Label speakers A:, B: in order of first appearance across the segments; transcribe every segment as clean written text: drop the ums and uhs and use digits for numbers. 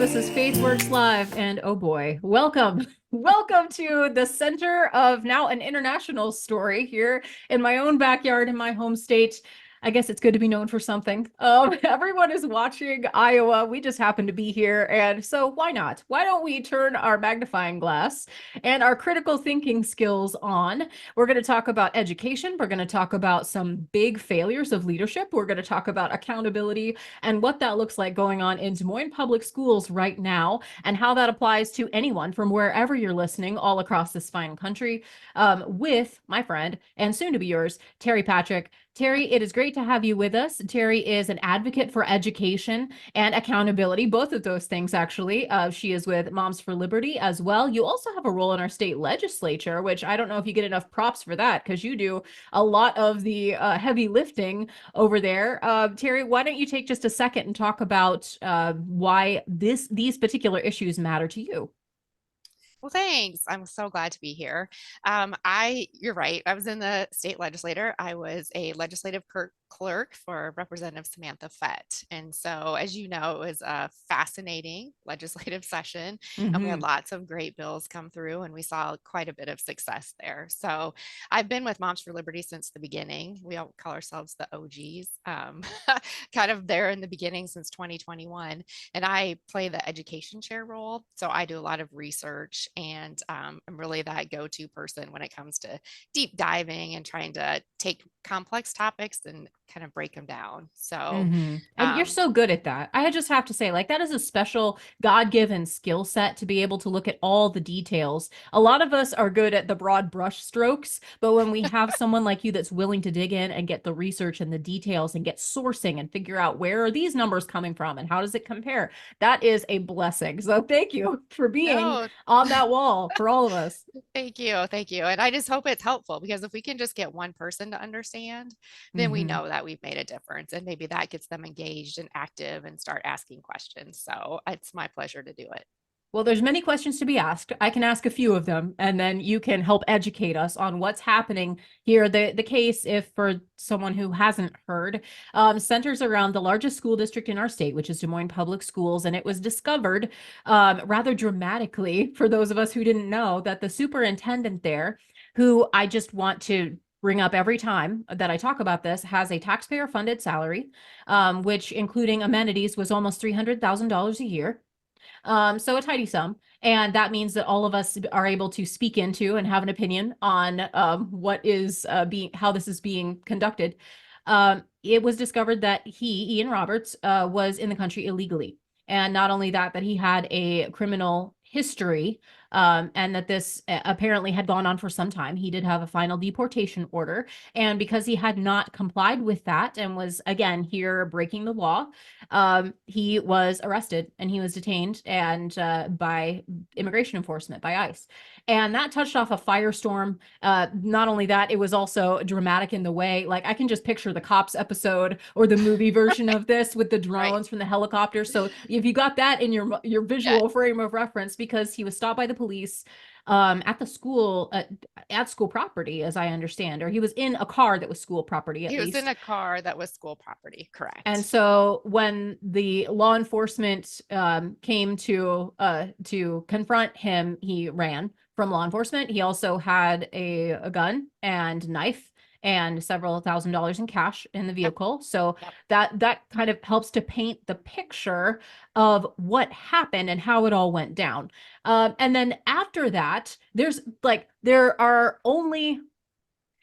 A: This is Faith Works Live, and oh boy, welcome. Welcome to the center of now an international story here in my own backyard in my home state. I guess it's good to be known for something. Everyone is watching Iowa. We just happen to be here. And so why not? Why don't we turn our magnifying glass and our critical thinking skills on? We're going to talk about education. We're going to talk about some big failures of leadership. We're going to talk about accountability and what that looks like going on in Des Moines public schools right now, and how that applies to anyone from wherever you're listening all across this fine country, with my friend and soon to be yours, Teri Patrick. Teri, it is great to have you with us. Teri is an advocate for education and accountability, both of those things, actually. She is with Moms for Liberty as well. You also have a role in our state legislature, which I don't know if you get enough props for that, because you do a lot of the heavy lifting over there. Teri, why don't you take just a second and talk about why these particular issues matter to you?
B: Well, thanks. I'm so glad to be here. You're right. I was in the state legislature. I was a legislative clerk for Representative Samantha Fett. And so, as you know, it was a fascinating legislative session, and we had
A: Mm-hmm.
B: lots of great bills come through, and we saw quite a bit of success there. So, I've been with Moms for Liberty since the beginning. We all call ourselves the OGs, kind of there in the beginning since 2021. And I play the education chair role. So I do a lot of research, and I'm really that go-to person when it comes to deep diving and trying to take complex topics and kind of break them down. So,
A: Mm-hmm. And you're
B: um,
A: so good at that. I just have to say, like, that is a special God-given skill set to be able to look at all the details. A lot of us are good at the broad brush strokes, but when we have someone like you that's willing to dig in and get the research and the details and get sourcing and figure out where are these numbers coming from and how does it compare, that is a blessing. So thank you for being
B: no,
A: on that wall for all of us.
B: thank you. Thank you. And I just hope it's helpful, because if we can just get one person to understand, then we
A: Mm-hmm.
B: know that we've made a difference. And maybe that gets them engaged and active and start asking questions. So it's my pleasure to do it.
A: Well, there's many questions to be asked. I can ask a few of them, and then you can help educate us on what's happening here. The case, if for someone who hasn't heard, centers around the largest school district in our state, which is Des Moines Public Schools, and it was discovered rather dramatically for those of us who didn't know that the superintendent there, who I just want to bring up every time that I talk about this, has a taxpayer-funded salary, which, including amenities, was almost $300,000 a year. So a tidy sum. And that means that all of us are able to speak into and have an opinion on what is how this is being conducted. It was discovered that Ian Roberts, was in the country illegally. And not only that, but he had a criminal history, and that this apparently had gone on for some time. He did have a final deportation order. And because he had not complied with that and was, again, here breaking the law, he was arrested and he was detained and by immigration enforcement, by ICE. And that touched off a firestorm. Not only that, it was also dramatic in the way, like, I can just picture the Cops episode or the movie version of this with the
B: Right.
A: drones from the helicopter. So if you got that in your
B: Yeah.
A: visual frame of reference, because he was stopped by the police at the school, at school property, as I understand, or he was in a car that was school property at
B: He was in
A: least.
B: a car that was school property,
A: And
B: correct?
A: so when the law enforcement came to confront him, he ran from law enforcement. He also had a gun and knife and several $1,000s in cash in the
B: Yep,
A: vehicle. So
B: yep.
A: that kind of helps to paint the picture of what happened and how it all went down. And then after that, there are only,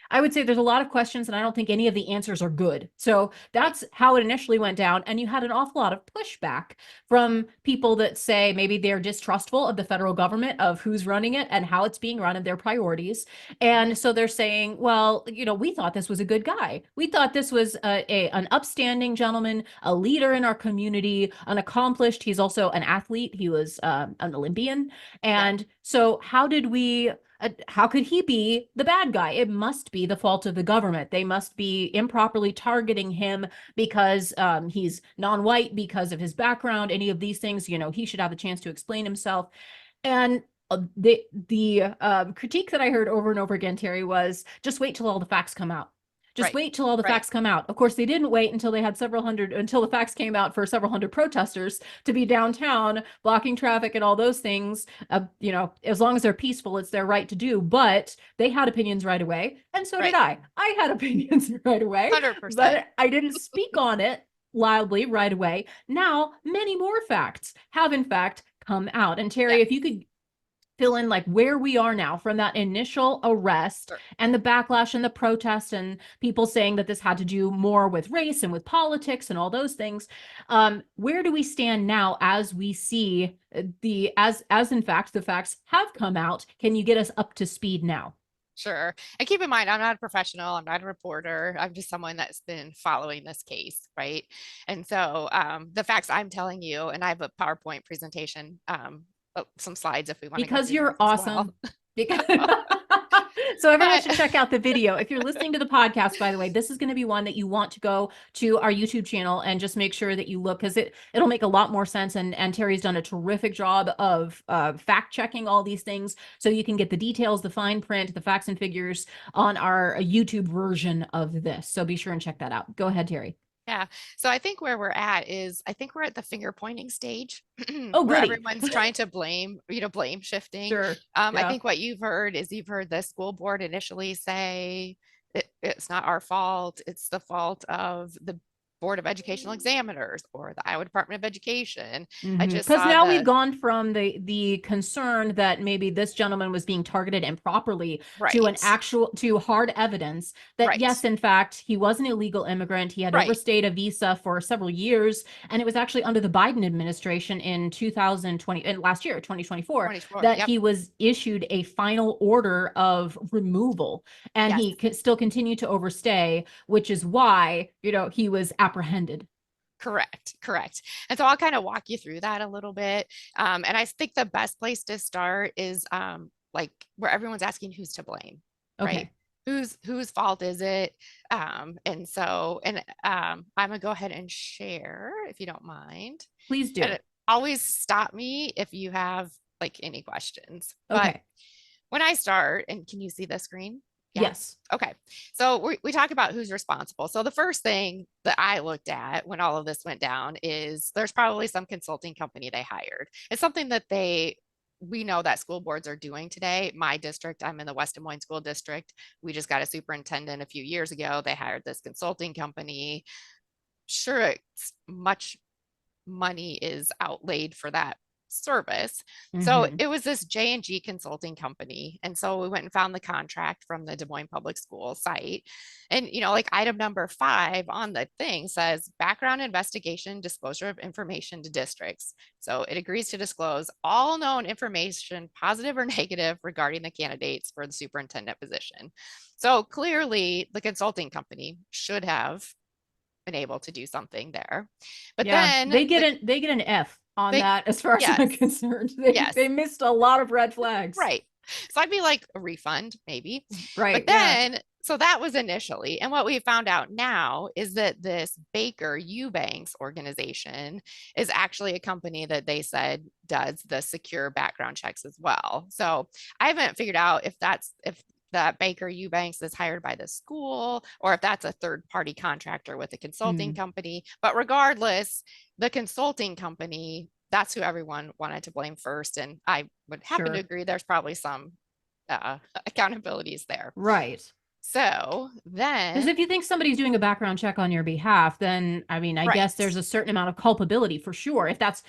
A: I would say, there's a lot of questions, and I don't think any of the answers are good. So
B: Right.
A: that's how it initially went down. And you had an awful lot of pushback from people that say maybe they're distrustful of the federal government, of who's running it and how it's being run, and their priorities.
B: Mhm.
A: And so they're saying, well, we thought this was a good guy. We thought this was an upstanding gentleman, a leader in our community, an accomplished. He's also an athlete. He was an Olympian.
B: Yep.
A: And so how could he be the bad guy? It must be the fault of the government. They must be improperly targeting him because he's non-white, because of his background, any of these things. He should have a chance to explain himself. And the critique that I heard over and over again, Teri, was just wait till all the facts come out. Just
B: Right.
A: wait till all the
B: Right.
A: facts come out. Of course, they didn't wait until they had until the facts came out for several hundred protesters to be downtown blocking traffic and all those things. As long as they're peaceful, it's their right to do. But they had opinions right away, and so did
B: Right.
A: I. I had opinions right away,
B: 100%.
A: but I didn't speak on it loudly right away. Now, many more facts have in fact come out. And Teri,
B: Yeah.
A: if you could fill in like where we are now from that initial arrest
B: Sure.
A: and the backlash and the protests and people saying that this had to do more with race and with politics and all those things. Where do we stand now as we see as in fact the facts have come out? Can you get us up to speed now?
B: Sure. And keep in mind, I'm not a professional. I'm not a reporter. I'm just someone that's been following this case, right? And so the facts I'm telling you, and I have a PowerPoint presentation, some slides if we want to go
A: Because
B: through
A: you're
B: those as well.
A: awesome. Because so everyone
B: But
A: should check out the video. If you're listening to the podcast, by the way, this is going to be one that you want to go to our YouTube channel and just make sure that you look because it'll make a lot more sense. And Teri's done a terrific job of fact checking all these things so you can get the details, the fine print, the facts and figures on our YouTube version of this. So be sure and check that out. Go ahead, Teri.
B: yeah, so I think where we're at is I think we're at the finger pointing stage
A: Oh,
B: where
A: goody.
B: everyone's trying to blame shifting.
A: Sure.
B: I
A: Yeah.
B: think what you've heard is you've heard the school board initially say it's not our fault, it's the fault of the Board of Educational Examiners or the Iowa Department of Education. I just
A: Because
B: saw
A: now we've
B: the
A: gone from the concern that maybe this gentleman was being targeted improperly
B: right,
A: to hard evidence that
B: right,
A: yes, in fact, he was an illegal immigrant. He had
B: right,
A: overstayed a visa for several years, and it was actually under the Biden administration in 2020 and last year, 2024,
B: 24.
A: that
B: Yep.
A: he was issued a final order of removal, and
B: Yes.
A: he still continued to overstay, which is why he was apprehended.
B: Correct, correct. And so I'll kind of walk you through that a little bit. And I think the best place to start is like where everyone's asking who's to blame, right?
A: Okay,
B: Whose fault is it? I'm gonna go ahead and share if you don't mind.
A: please
B: And
A: do.
B: always stop me if you have like any questions. But
A: Okay.
B: when I start, and can you see the screen? Yeah.
A: Yes.
B: Okay. So we talk about who's responsible. So the first thing that I looked at when all of this went down is there's probably some consulting company they hired. It's something that we know that school boards are doing today. My district, I'm in the West Des Moines School District. We just got a superintendent a few years ago. They hired this consulting company. Sure, it's much money is outlaid for that service. So
A: Mm-hmm.
B: it was this J&G consulting company. And so we went and found the contract from the Des Moines Public School site. And, like item number 5 on the thing says background investigation, disclosure of information to districts. So it agrees to disclose all known information, positive or negative, regarding the candidates for the superintendent position. So clearly the consulting company should have been able to do something there. But
A: Yeah,
B: then
A: they get an F on
B: they,
A: that as far as I'm
B: yes,
A: concerned.
B: yes,
A: They missed a lot of red flags.
B: right. So I'd be like a refund, maybe.
A: Right,
B: But
A: yeah.
B: then, so that was initially. And what we found out now is that this Baker Eubanks organization is actually a company that they said does the secure background checks as well. So I haven't figured out if that Baker Eubanks is hired by the school or if that's a third party contractor with a consulting
A: Mm,
B: company. But regardless, the consulting company, that's who everyone wanted to blame first. And I would happen to
A: sure.
B: agree there's probably some accountabilities there.
A: Right.
B: So
A: Because
B: then,
A: if you think somebody's doing a background check on your behalf, then I mean, I guess
B: right.
A: there's a certain amount of culpability for sure. If that's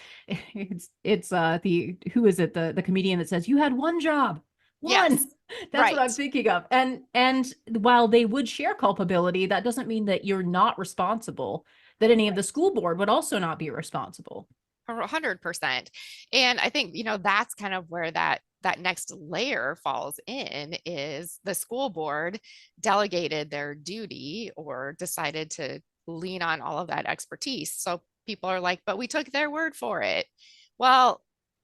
A: it's the who is it, the comedian that says you had one job. One.
B: Yes.
A: That's what I'm
B: Right.
A: thinking of. And while they would share culpability, that doesn't mean that you're not responsible, that any of the
B: Right.
A: school board would also not be responsible.
B: 100%. And I think, that's kind of where that next layer falls in is the school board delegated their duty or decided to lean on all of that expertise. So people are like, but we took their word for it. Well,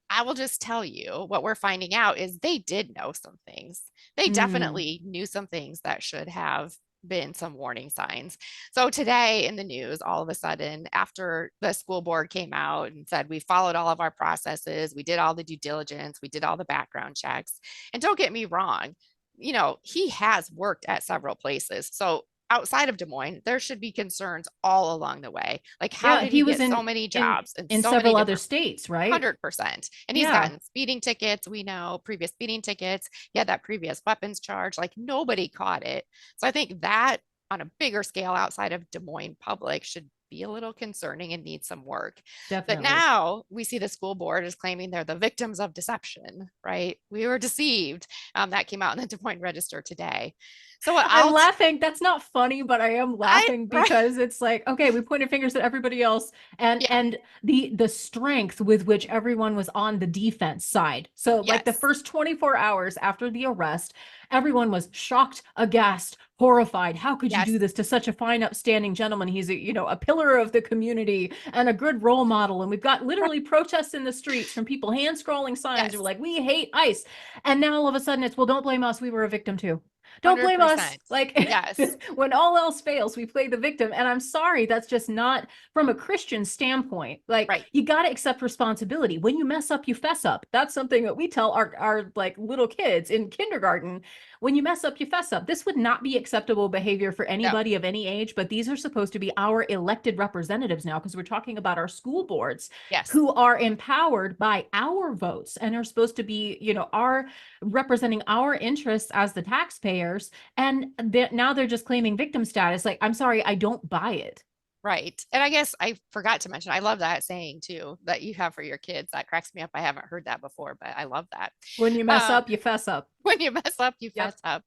B: I will just tell you what we're finding out is they did know some things. They
A: Mm,
B: definitely knew some things that should have been some warning signs. So today in the news, all of a sudden, after the school board came out and said, we followed all of our processes, we did all the due diligence, we did all the background checks. And don't get me wrong, he has worked at several places. So outside of Des Moines, there should be concerns all along the way. Like, how
A: Yeah,
B: did
A: he
B: he
A: was
B: get so many
A: in
B: jobs and
A: in
B: so many
A: several other
B: different
A: states, right?
B: 100%. And he's
A: Yeah,
B: gotten speeding tickets. We know previous speeding tickets. He had that previous weapons charge. Like, nobody caught it. So I think that on a bigger scale outside of Des Moines public should be a little concerning and need some work. But
A: definitely.
B: now we see the school board is claiming they're the victims of deception, right? We were deceived. That came out in the Des Moines Register today. So
A: I'm laughing. That's not funny, but I am laughing
B: right,
A: because it's like, okay, we pointed fingers at everybody else, and
B: yeah,
A: the strength with which everyone was on the defense side. So like the
B: yes,
A: first 24 hours after the arrest, everyone was shocked, aghast, horrified. How could you
B: yes,
A: do this to such a fine, upstanding gentleman? He's a pillar of the community and a good role model. And we've got literally protests in the streets from people hand scrolling signs who were
B: yes,
A: like, we hate ICE. And now all of a sudden it's, well, don't blame us. We were a victim too. Don't blame us.
B: 100%.
A: Like
B: Yes,
A: when all else fails, we play the victim. And I'm sorry, that's just not from a Christian standpoint. Like
B: right.
A: you got to accept responsibility. When you mess up, you fess up. That's something that we tell our like little kids in kindergarten. When you mess up, you fess up. This would not be acceptable behavior for
B: No,
A: anybody of any age, but these are supposed to be our elected representatives now because we're talking about our school boards
B: yes.
A: who are empowered by our votes and are supposed to be, our representing our interests as the taxpayers. And now they're just claiming victim status. Like, I'm sorry, I don't buy it.
B: Right. And I guess I forgot to mention, I love that saying too that you have for your kids. That cracks me up. I haven't heard that before, but I love that.
A: When you mess
B: Um,
A: up, you fess up.
B: when you mess up, you
A: Yep.
B: fess up.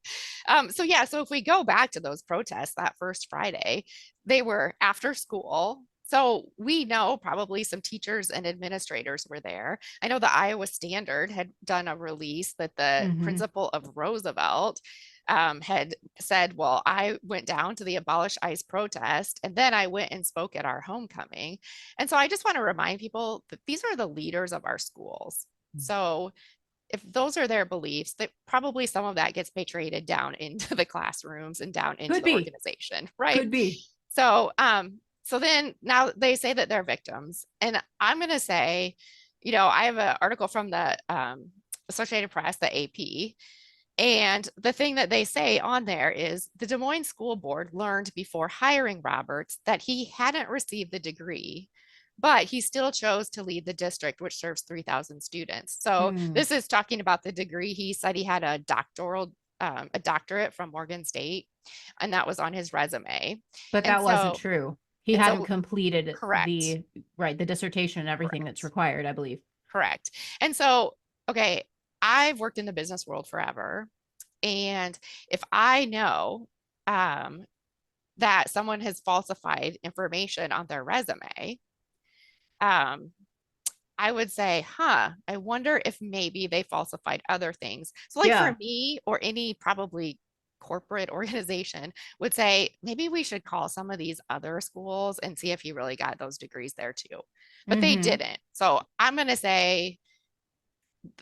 B: So yeah, so if we go back to those protests that first Friday, they were after school. So we know probably some teachers and administrators were there. I know the Iowa Standard had done a release that the
A: Mm-hmm.
B: principal of Roosevelt had said, well, I went down to the Abolish ICE protest and then I went and spoke at our homecoming. And so I just want to remind people that these are the leaders of our schools. So if those are their beliefs, that probably some of that gets patriated down into the classrooms and down into
A: Could
B: the
A: be.
B: organization, right?
A: Could be.
B: So then now they say that they're victims, and I'm going to say, I have an article from the Associated Press, the AP, and the thing that they say on there is the Des Moines School Board learned before hiring Roberts that he hadn't received the degree, but he still chose to lead the district, which serves 3,000 students. So
A: Hmm.
B: this is talking about the degree. He said he had a doctorate from Morgan State, and that was on his resume.
A: But
B: And
A: that wasn't
B: so,
A: true. He
B: and
A: hadn't
B: so,
A: completed
B: correct,
A: the dissertation and everything that's
B: correct,
A: required, I believe.
B: correct. And so, okay, I've worked in the business world forever. And if I know um, that someone has falsified information on their resume, um, I would say, I wonder if maybe they falsified other things. So, like for
A: Yeah.
B: me or any probably corporate organization would say, maybe we should call some of these other schools and see if you really got those degrees there too. But they
A: Mm-hmm.
B: didn't. So, I'm going to say,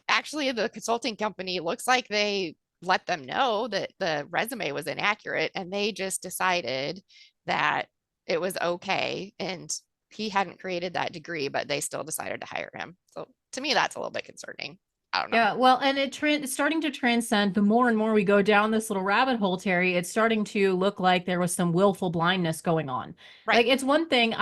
B: actually the consulting company looks like they let them know that the resume was inaccurate and they just decided that it was okay and he hadn't created that degree but they still decided to hire him. So to me that's a little bit concerning. I don't know.
A: Yeah, well, and it's starting to transcend the more and more we go down this little rabbit hole, Terry. It's starting to look like there was some willful blindness going on.
B: Right.
A: Like it's one thing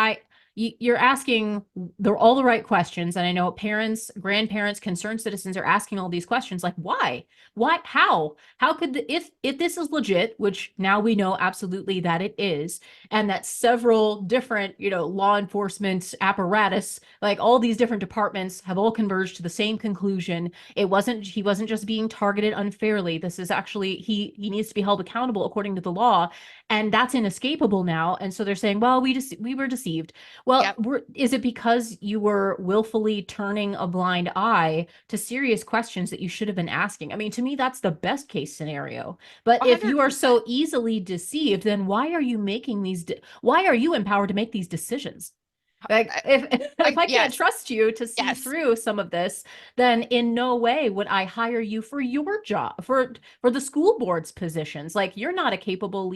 A: you're asking all the right questions, and I know parents, grandparents, concerned citizens are asking all these questions, like why, what, how could if this is legit, which now we know absolutely that it is, and that several different law enforcement apparatus, like all these different departments, have all converged to the same conclusion. He wasn't just being targeted unfairly. This is actually he needs to be held accountable according to the law, and that's inescapable now. And so they're saying, well, we were deceived. Well,
B: Yep.
A: is it because you were willfully turning a blind eye to serious questions that you should have been asking? I mean, to me, that's the best case scenario. But if you are
B: 100%.
A: so easily deceived, then why are you making why are you empowered to make these decisions? Like if if I can't
B: Yes.
A: trust you to see
B: Yes.
A: through some of this, then in no way would I hire you for your job, for the school board's positions. Like you're not a capable,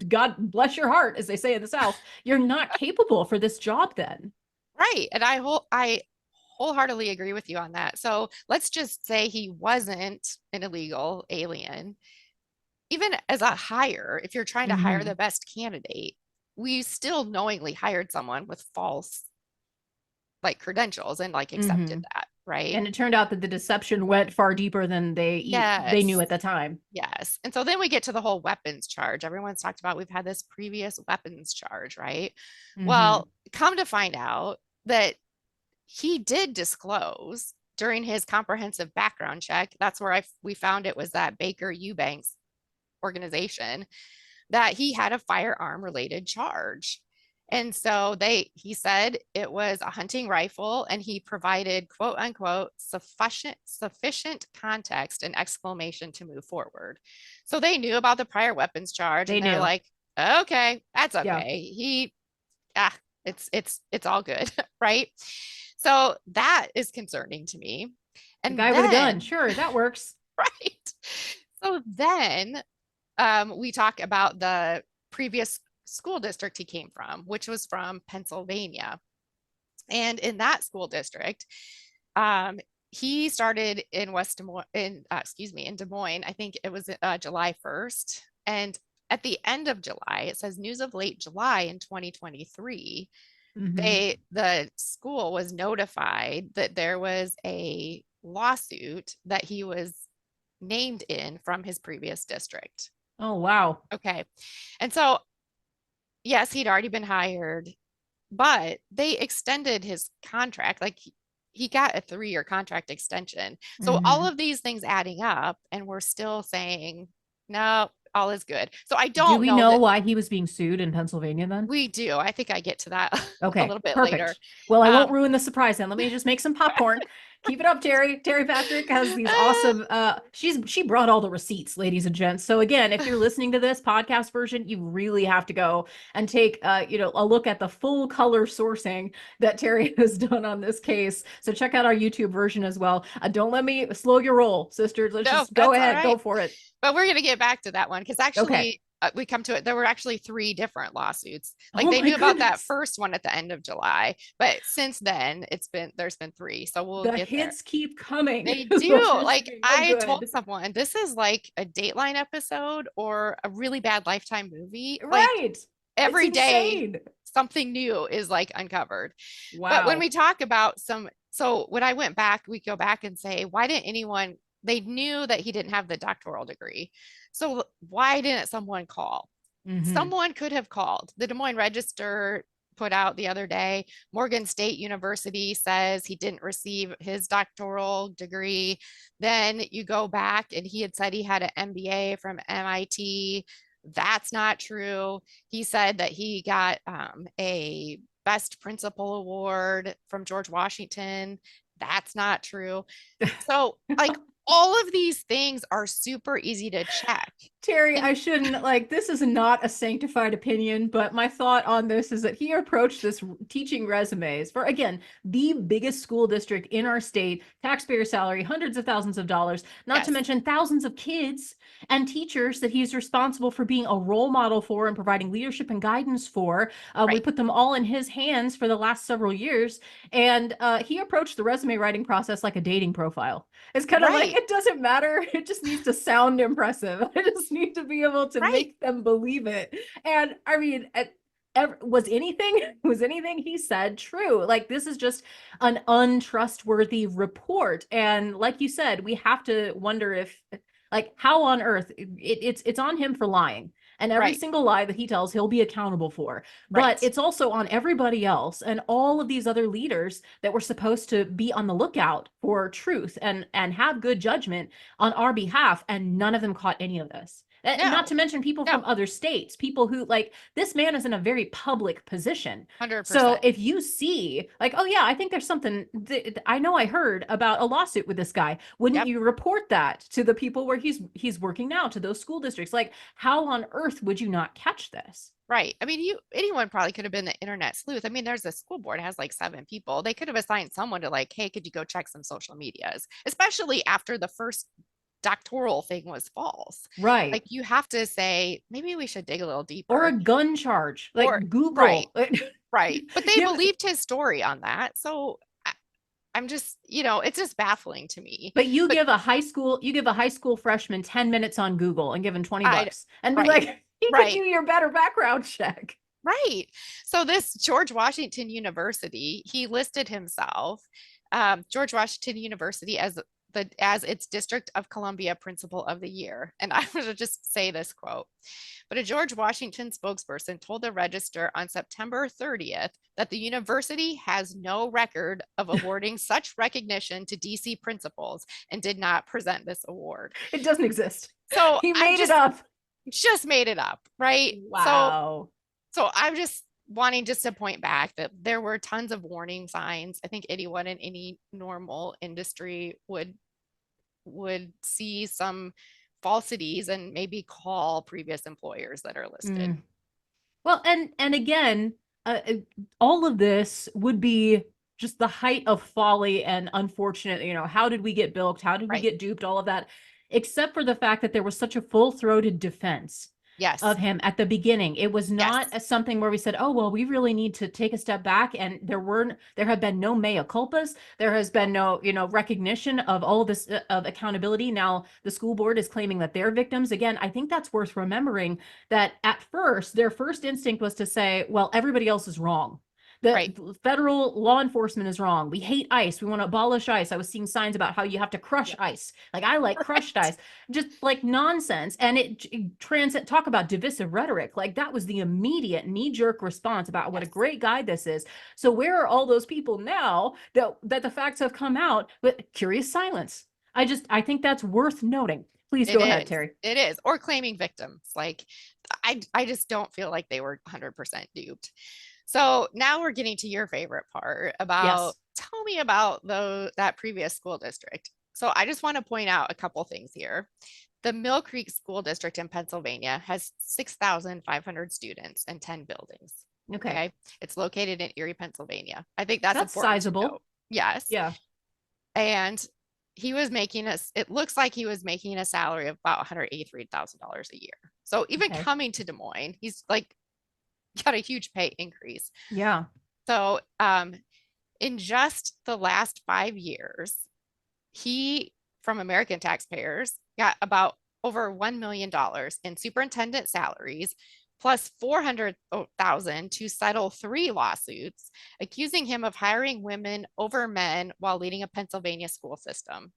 A: God bless your heart, as they say in the South. You're not capable for this job then.
B: Right. And I wholeheartedly agree with you on that. So let's just say he wasn't an illegal alien. even as a hire, if you're trying to hire
A: Hmm.
B: the best candidate, we still knowingly hired someone with false like credentials and like accepted
A: Hmm.
B: that, right?
A: And it turned out that the deception went far deeper than they knew
B: Yes.
A: at the time.
B: Yes. And so then we get to the whole weapons charge. Everyone's talked about we've had this previous weapons charge, right?
A: Hmm.
B: Well, come to find out that he did disclose during his comprehensive background check. That's where we found it was that Baker Eubanks organization that he had a firearm related charge. And so he said it was a hunting rifle and he provided quote unquote sufficient context and exclamation to move forward. So they knew about the prior weapons charge
A: They
B: and they're
A: knew.
B: like, okay, that's
A: Yeah.
B: okay. Ah, it's all good, right? So that is concerning to me.
A: The
B: And
A: guy with a gun.
B: then,
A: Sure, that works.
B: right. So then we talk about the previous school district he came from, which was from Pennsylvania. And in that school district, um, he started in West Des Moines, in Des Moines. I think it was July 1st. And at the end of July, it says news of late July in 2023,
A: Hmm.
B: the school was notified that there was a lawsuit that he was named in from his previous district.
A: Oh, wow.
B: Okay. And so, yes, he'd already been hired, but they extended his contract. Like he got a 3-year contract extension. So all
A: Hmm.
B: of these things adding up, and we're still saying, no, all is good. So I
A: Do
B: don't
A: we
B: know
A: know
B: that
A: why he was being sued in Pennsylvania then?
B: we do. I think I get to that a
A: Okay,
B: little bit later.
A: perfect. Well, I won't
B: Um,
A: ruin the surprise then. Let me just make some popcorn. Keep it up, Terry. Terry Patrick has these awesome she brought all the receipts, ladies and gents. So again, if you're listening to this podcast version, you really have to go and take a look at the full color sourcing that Terry has done on this case. So check out our YouTube version as well. Don't let me slow your roll, sisters. Let's
B: no,
A: just go
B: that's all
A: ahead,
B: right.
A: go for it.
B: But we're going to get back to that one because
A: Okay.
B: actually, we come to it. There were actually 3 different lawsuits. Like
A: Oh
B: they
A: my
B: knew about that
A: goodness.
B: first one at the end of July, but since then there's been 3. So we'll
A: The
B: get there.
A: hits keep coming
B: They
A: is
B: do.
A: what you're
B: Like
A: saying. Oh,
B: I told
A: good.
B: someone, this is like a Dateline episode or a really bad Lifetime movie. Like
A: Right. It's
B: every day
A: insane.
B: something new is like uncovered. But when
A: Wow.
B: we talk about so when I went back, we go back and say, why didn't they knew that he didn't have the doctoral degree. So why didn't someone call?
A: Hmm.
B: Someone could have called. The Des Moines Register put out the other day, Morgan State University says he didn't receive his doctoral degree. Then you go back and he had said he had an MBA from MIT. That's not true. He said that he got a best principal award from George Washington. That's not true. So, like, all of these things are super easy to check.
A: Terry,
B: And
A: I shouldn't like this is not a sanctified opinion, but my thought on this is that he approached this teaching resumes for again the biggest school district in our state, taxpayer salary, hundreds of thousands of dollars, not to
B: yes,
A: mention thousands of kids and teachers that he's responsible for being a role model for and providing leadership and guidance for. We
B: right,
A: put them all in his hands for the last several years, and he approached the resume writing process like a dating profile. It's kind of like
B: right,
A: it doesn't matter. It just needs to sound impressive. I just need to be able to
B: right,
A: make them believe it. And I mean, was anything was anything he said true? Like this is just an untrustworthy report. And like you said, we have to wonder if like how on earth it's on him for lying. And every
B: right,
A: single lie that he tells, he'll be accountable for. But
B: right.
A: it's also on everybody else and all of these other leaders that were supposed to be on the lookout for truth and have good judgment on our behalf, and none of them caught any of this. Not
B: No,
A: to mention people
B: no,
A: from other states, people who like this man is in a very public position. So
B: 100%.
A: if you see, like, oh yeah, I think there's something, I know I heard about a lawsuit with this guy. Wouldn't
B: Yep,
A: you report that to the people where he's working now, to those school districts? Like, how on earth would you not catch this?
B: right. I mean, anyone probably could have been the internet sleuth. I mean, there's a school board has like 7 people. They could have assigned someone to like, hey, could you go check some social medias, especially after the first doctoral thing was false.
A: Right.
B: Like you have to say, maybe we should dig a little
A: Or a
B: deeper.
A: gun charge,
B: Or
A: like
B: right,
A: Google.
B: right. But they
A: Give
B: believed his story on that. So I'm just, it's just baffling to me.
A: But
B: But
A: you give a high school freshman 10 minutes on Google and give him 20
B: I,
A: bucks and be
B: right,
A: like, he could do
B: right,
A: your better background check.
B: right. So this George Washington University, he listed himself, George Washington University, as its District of Columbia Principal of the Year. And I would just say this quote. But a George Washington spokesperson told the Register on September 30th that the university has no record of awarding such recognition to DC principals and did not present this award.
A: It doesn't exist.
B: So
A: He
B: I
A: made it up.
B: just made it up, right?
A: Wow.
B: So I'm just wanting just to point back that there were tons of warning signs. I think anyone in any normal industry would see some falsities and maybe call previous employers that are listed.
A: Well, and again, all of this would be just the height of folly and unfortunate, how did we get bilked? How did we
B: Right.
A: get duped? All of that, except for the fact that there was such a full-throated defense
B: Yes.
A: of him at the beginning. It was not
B: Yes.
A: something where we said, "Oh, well, we really need to take a step back." And there have been no mea culpas. There has been no, recognition of all of this of accountability. Now the school board is claiming that they're victims. Again, I think that's worth remembering that at first, their first instinct was to say, "Well, everybody else is wrong.
B: Right.
A: The federal law enforcement is wrong. We hate ICE. We want to abolish ICE." I was seeing signs about how you have to crush
B: Yep.
A: ICE. Like, I like crushed
B: Right.
A: ICE, just like nonsense. And it transit talk about divisive rhetoric. Like, that was the immediate knee-jerk response about what a
B: Yes.
A: great guy this is. So where are all those people now that the facts have come out, but curious silence? I think that's worth noting. Please
B: It
A: go ahead,
B: is.
A: Terry.
B: It is. Or claiming victims. Like I just don't feel like they were 100% duped. So now we're getting to your favorite part about
A: Yes.
B: tell me about that previous school district. So I just want to point out a couple things here. The Mill Creek School District in Pennsylvania has 6,500 students and 10 buildings.
A: Okay.
B: Okay. It's located in Erie, Pennsylvania. I think that's
A: That's
B: important to
A: sizable.
B: note. Yes.
A: Yeah.
B: And he was making us, it looks like he was making a salary of about $183,000 a year. So even
A: Okay.
B: coming to Des Moines, he's like got a huge pay increase.
A: Yeah.
B: So in just the last 5 years, he, from American taxpayers, got about over $1 million in superintendent salaries, plus 400,000 to settle 3 lawsuits accusing him of hiring women over men while leading a Pennsylvania school system.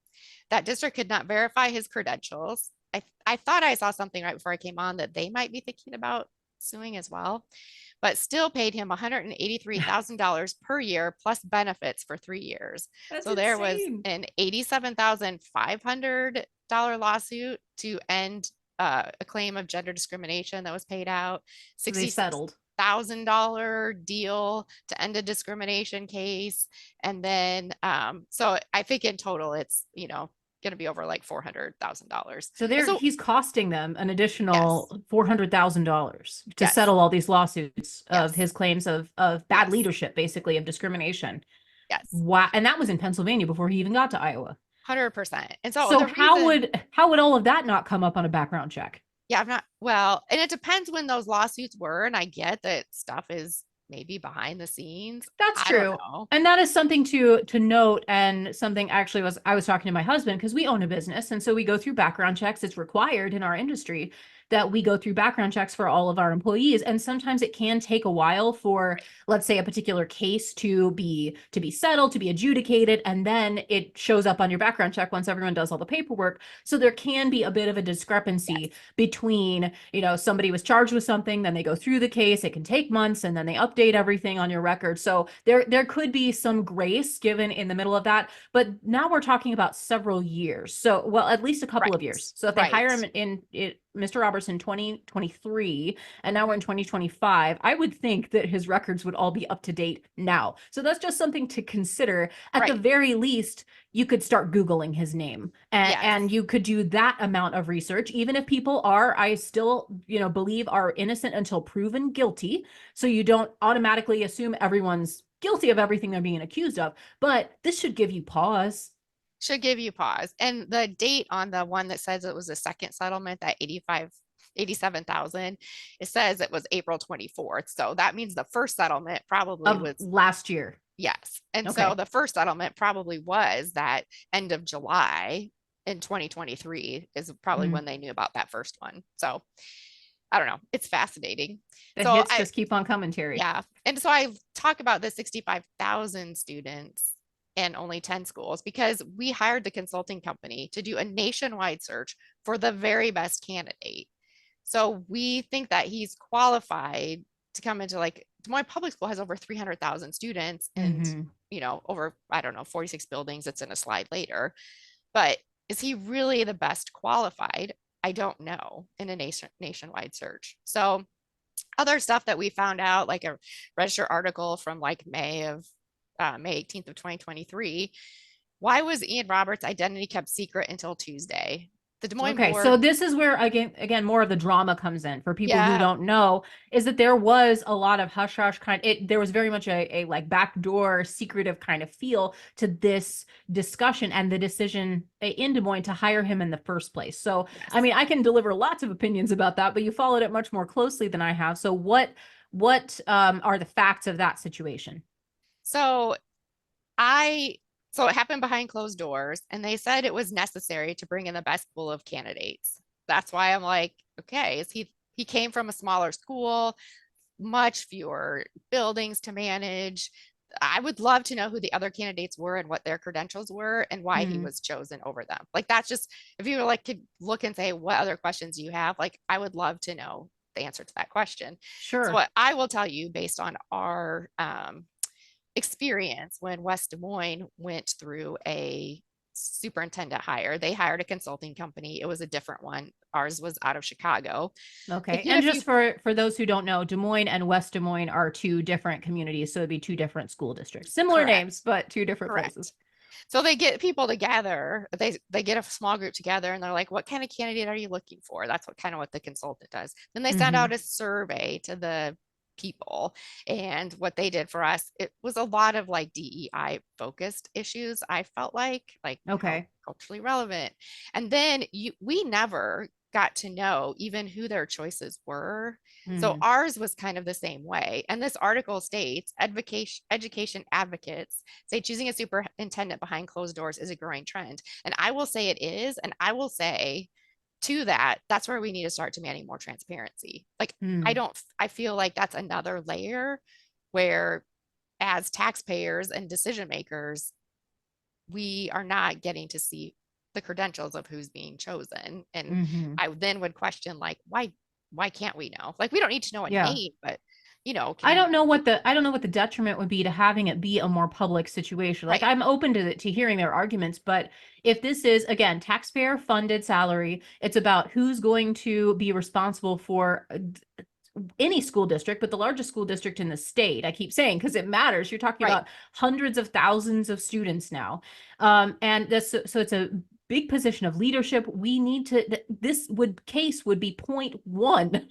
B: That district could not verify his credentials. I thought I saw something right before I came on that they might be thinking about suing as well, but still paid him $183,000 per year plus benefits for 3 years.
A: That's
B: So there was
A: insane.
B: an $87,500 lawsuit to end a claim of gender discrimination that was paid out,
A: So they settled.
B: $66,000 deal to end a discrimination case. And then, so I think in total it's, going to be over like $400,000.
A: So
B: So
A: he's costing them an
B: yes,
A: additional $400,000 to
B: yes,
A: settle all these lawsuits of
B: yes,
A: his claims of bad
B: yes,
A: leadership, basically of discrimination.
B: yes,
A: Wow. And that was in Pennsylvania before he even got to Iowa.
B: 100%. And so
A: So
B: the reason,
A: how would all of that not come up on a background check?
B: yeah, I'm not, well, and it depends when those lawsuits were. And I get that stuff is maybe behind the scenes.
A: That's
B: I don't
A: true.
B: know.
A: And that is something to note, and something actually was I was talking to my husband because we own a business, and so we go through background checks. It's required in our industry that we go through background checks for all of our employees, and sometimes it can take a while for, let's say, a particular case to be settled, to be adjudicated, and then it shows up on your background check once everyone does all the paperwork. So there can be a bit of a discrepancy
B: Yes,
A: between, somebody was charged with something, then they go through the case, it can take months, and then they update everything on your record. So there could be some grace given in the middle of that, but now we're talking about several years. So, well, at least a couple of
B: right,
A: years. So if they hire
B: right.
A: him in Mr. Robertson 2023, and now we're in 2025, I would think that his records would all be up to date now. So that's just something to consider. At the
B: Right.
A: very least, you could start Googling his name, and
B: Yes.
A: you could do that amount of research, even if people are, I still, believe are innocent until proven guilty. So you don't automatically assume everyone's guilty of everything they're being accused of, but this should give you pause.
B: Should give you pause. And the date on the one that says it was a second settlement, that 87,000. It says it was April 24th. So that means the first settlement probably
A: Of
B: was,
A: last year.
B: yes. And so
A: Okay.
B: the first settlement probably was that end of July in 2023 is probably
A: Mm.
B: when they knew about that first one. So I don't know. It's fascinating.
A: The
B: So
A: hits just keep on coming, Terry.
B: yeah. And so I talk about the 65,000 students and only 10 schools because we hired the consulting company to do a nationwide search for the very best candidate. So we think that he's qualified to come into, like, Des Moines Public School has over 300,000 students and,
A: Hmm.
B: over, I don't know, 46 buildings. It's in a slide later. But is he really the best qualified? I don't know in a nationwide search. So other stuff that we found out, like a register article from like May 18th of 2023. Why was Ian Roberts' identity kept secret until Tuesday? The Des Moines
A: Okay, so
B: board,
A: this is where again more of the drama comes in for people who
B: yeah,
A: don't know, is that there was a lot of hush hush there was very much a like backdoor secretive kind of feel to this discussion and the decision in Des Moines to hire him in the first place. So I
B: yes.
A: mean, I can deliver lots of opinions about that, but you followed it much more closely than I have. So what are the facts of that situation?
B: So I so it happened behind closed doors, and they said it was necessary to bring in the best pool of candidates. That's why I'm like, okay, is he came from a smaller school, much fewer buildings to manage. I would love to know who the other candidates were and what their credentials were and why he
A: Hmm,
B: was chosen over them. Like that's just, if you like could look and say what other questions do you have, like I would love to know the answer to that question. So
A: sure.
B: what I will tell you based on our experience when West Des Moines went through a superintendent hire, they hired a consulting company. It was a different one. Ours was out of Chicago. They
A: Okay.
B: did a
A: And
B: few,
A: just for those who don't know, Des Moines and West Des Moines are two different communities, so it'd be two different school districts. Similar names,
B: correct,
A: but two different places.
B: correct. So they get people together, they get a small group together and they're like, what kind of candidate are you looking for? That's what kind of what the consultant does. Then they send
A: Hmm.
B: out a survey to the people. And what they did for us, it was a lot of like DEI focused issues. I felt like how
A: Okay.
B: culturally relevant. And then we never got to know even who their choices were. So
A: Hmm.
B: ours was kind of the same way. And this article states education advocates say choosing a superintendent behind closed doors is a growing trend. And I will say it is. And I will say to that, that's where we need to start demanding more transparency. Like,
A: Hmm.
B: I feel like that's another layer where, as taxpayers and decision makers, we are not getting to see the credentials of who's being chosen. And
A: Hmm.
B: I then would question, like, why can't we know? Like, we don't need to know a
A: Yeah.
B: name, but can
A: I
B: you?
A: don't know what the detriment would be to having it be a more public situation. Like
B: Right,
A: I'm open to hearing their arguments, but if this is again taxpayer funded salary, it's about who's going to be responsible for any school district, but the largest school district in the state. I keep saying because it matters. You're talking
B: right,
A: about hundreds of thousands of students now, and this so it's a big position of leadership. We need to this would case would be point one